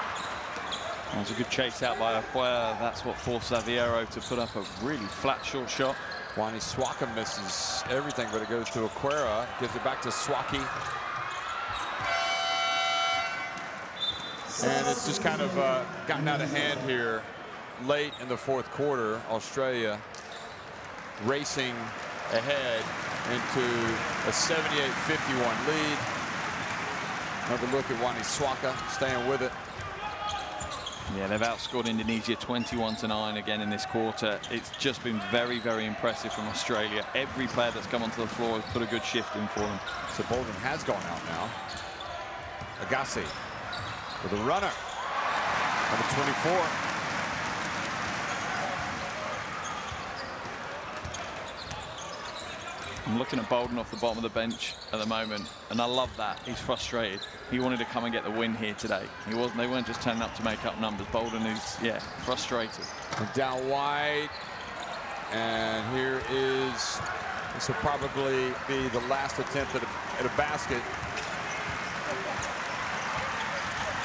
[SPEAKER 2] That's a good chase out by Aquera. That's what forced Javiero to put up a really flat short shot.
[SPEAKER 1] Wani Swaka misses everything, but it goes to Aquera. Gives it back to Swaki. And it's just kind of gotten out of hand here late in the fourth quarter. Australia racing ahead into a 78-51 lead. Another look at Wani Swaka staying with it.
[SPEAKER 2] Yeah, they've outscored Indonesia 21-9 again in this quarter. It's just been very, very impressive from Australia. Every player that's come onto the floor has put a good shift in for them.
[SPEAKER 1] So Bolden has gone out now. Agassi with a runner. Number 24.
[SPEAKER 2] I'm looking at Bolden off the bottom of the bench at the moment, and I love that. He's frustrated. He wanted to come and get the win here today. He wasn't. They weren't just turning up to make up numbers. Bolden is, yeah, frustrated.
[SPEAKER 1] Dow White, and here is. This will probably be the last attempt at a basket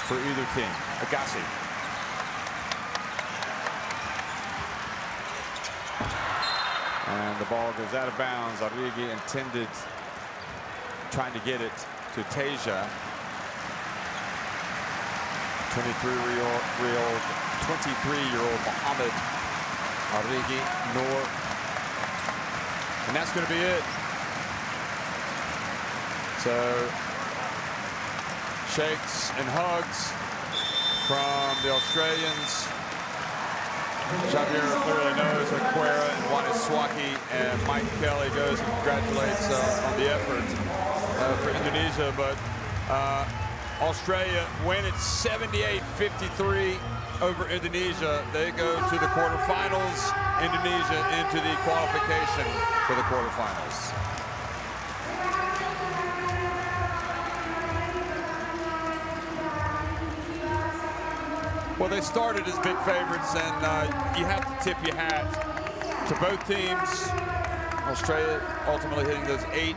[SPEAKER 1] for either team. Agassi. And the ball goes out of bounds. Origi intended, trying to get it to Tasia. 23-year-old Mohamed Origi Noor. And that's going to be it. So, shakes and hugs from the Australians. Javier clearly knows Aquera and Wani Swaki, and Mike Kelly goes and congratulates on the effort for Indonesia. But Australia win it 78-53 over Indonesia. They go to the quarterfinals. Indonesia into the qualification for the quarterfinals. Well, they started as big favorites, and you have to tip your hat to both teams. Australia ultimately hitting those 8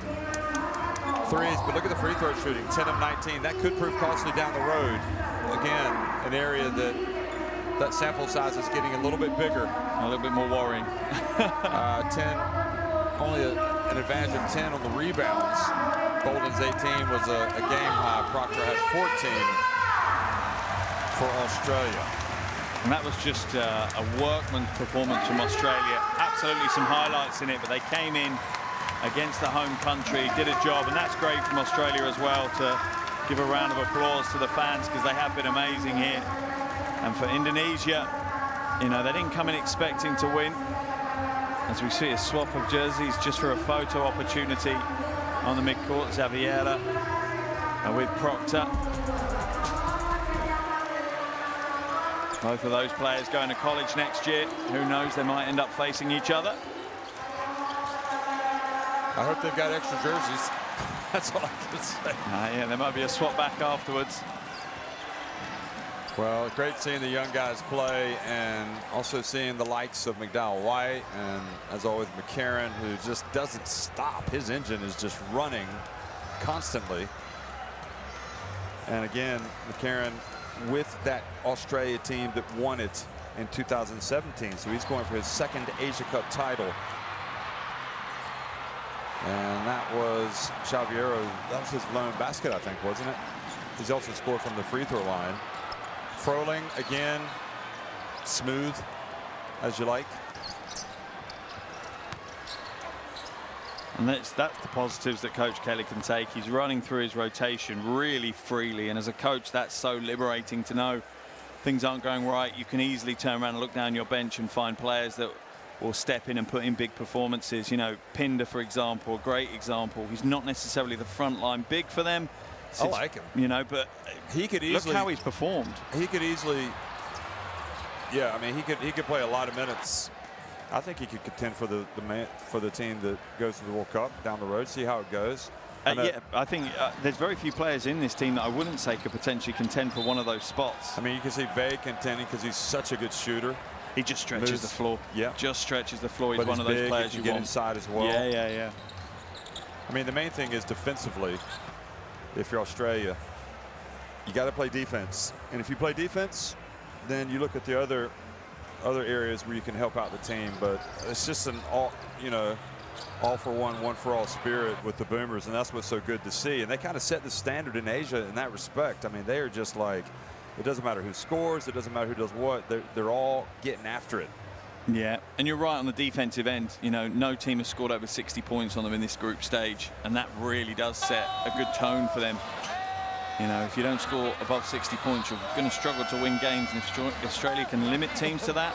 [SPEAKER 1] threes, but look at the free throw shooting, 10 of 19. That could prove costly down the road. Again, an area that sample size is getting a little bit bigger.
[SPEAKER 2] A little bit more worrying.
[SPEAKER 1] 10, only an advantage of 10 on the rebounds. Bolden's 18 was a game high. Proctor had 14. For Australia.
[SPEAKER 2] And that was just a workman's performance from Australia. Absolutely some highlights in it, but they came in against the home country, did a job, and that's great from Australia as well to give a round of applause to the fans because they have been amazing here. And for Indonesia, you know, they didn't come in expecting to win. As we see a swap of jerseys just for a photo opportunity on the midcourt, Xaviera with Proctor. Both of those players going to college next year. Who knows, they might end up facing each other.
[SPEAKER 1] I hope they've got extra jerseys. That's all I can say.
[SPEAKER 2] Yeah, there might be a swap back afterwards.
[SPEAKER 1] Well, great seeing the young guys play, and also seeing the likes of McDowell White and, as always, McCarron, who just doesn't stop. His engine is just running constantly. And again, McCarron with that Australia team that won it in 2017. So he's going for his second Asia Cup title. And that was Xaviero. That was his lone basket, I think, wasn't it? He's also scored from the free throw line. Froling again, smooth as you like.
[SPEAKER 2] And that's the positives that Coach Kelly can take. He's running through his rotation really freely, and as a coach, that's so liberating to know things aren't going right. You can easily turn around and look down your bench and find players that will step in and put in big performances. You know, Pinder, for example, a great example. He's not necessarily the front line big for them.
[SPEAKER 1] I like him.
[SPEAKER 2] You know, but
[SPEAKER 1] he could easily,
[SPEAKER 2] look how he's performed.
[SPEAKER 1] He could easily, yeah, I mean, he could play a lot of minutes. I think he could contend for the team that goes to the World Cup down the road. See how it goes.
[SPEAKER 2] Yeah, I think there's very few players in this team that I wouldn't say could potentially contend for one of those spots.
[SPEAKER 1] I mean, you can see Vey contending because he's such a good shooter.
[SPEAKER 2] He just stretches the floor.
[SPEAKER 1] Yeah,
[SPEAKER 2] just stretches the floor. He's
[SPEAKER 1] but
[SPEAKER 2] one of those players you
[SPEAKER 1] get
[SPEAKER 2] want
[SPEAKER 1] inside as well.
[SPEAKER 2] Yeah.
[SPEAKER 1] I mean, the main thing is defensively. If you're Australia, you got to play defense, and if you play defense, then you look at the other areas where you can help out the team. But it's just an all for one for all spirit with the Boomers, and that's what's so good to see. And they kind of set the standard in Asia in that respect. I mean, they are just like, it doesn't matter who scores, it doesn't matter who does what, they're all getting after it.
[SPEAKER 2] Yeah, and you're right on the defensive end. You know, no team has scored over 60 points on them in this group stage, and that really does set a good tone for them. You know, if you don't score above 60 points, you're going to struggle to win games, and if Australia can limit teams to that,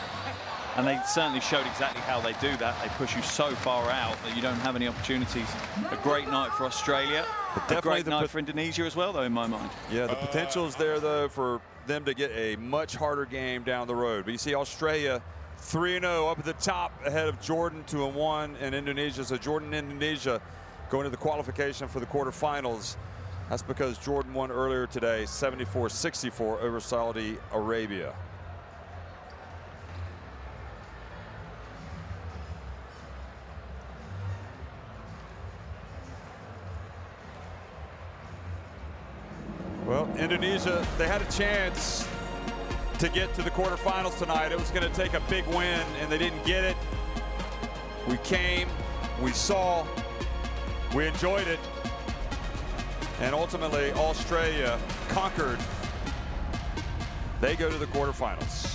[SPEAKER 2] and they certainly showed exactly how they do that. They push you so far out that you don't have any opportunities. A great night for Australia. A great night for Indonesia as well, though, in my mind.
[SPEAKER 1] Yeah, the potential is there, though, for them to get a much harder game down the road. But you see Australia 3-0 up at the top, ahead of Jordan 2-1 in Indonesia. So Jordan and Indonesia going to the qualification for the quarterfinals. That's because Jordan won earlier today, 74-64 over Saudi Arabia. Well, Indonesia, they had a chance to get to the quarterfinals tonight. It was going to take a big win, and they didn't get it. We came, we saw, we enjoyed it, and ultimately Australia conquered. They go to the quarterfinals.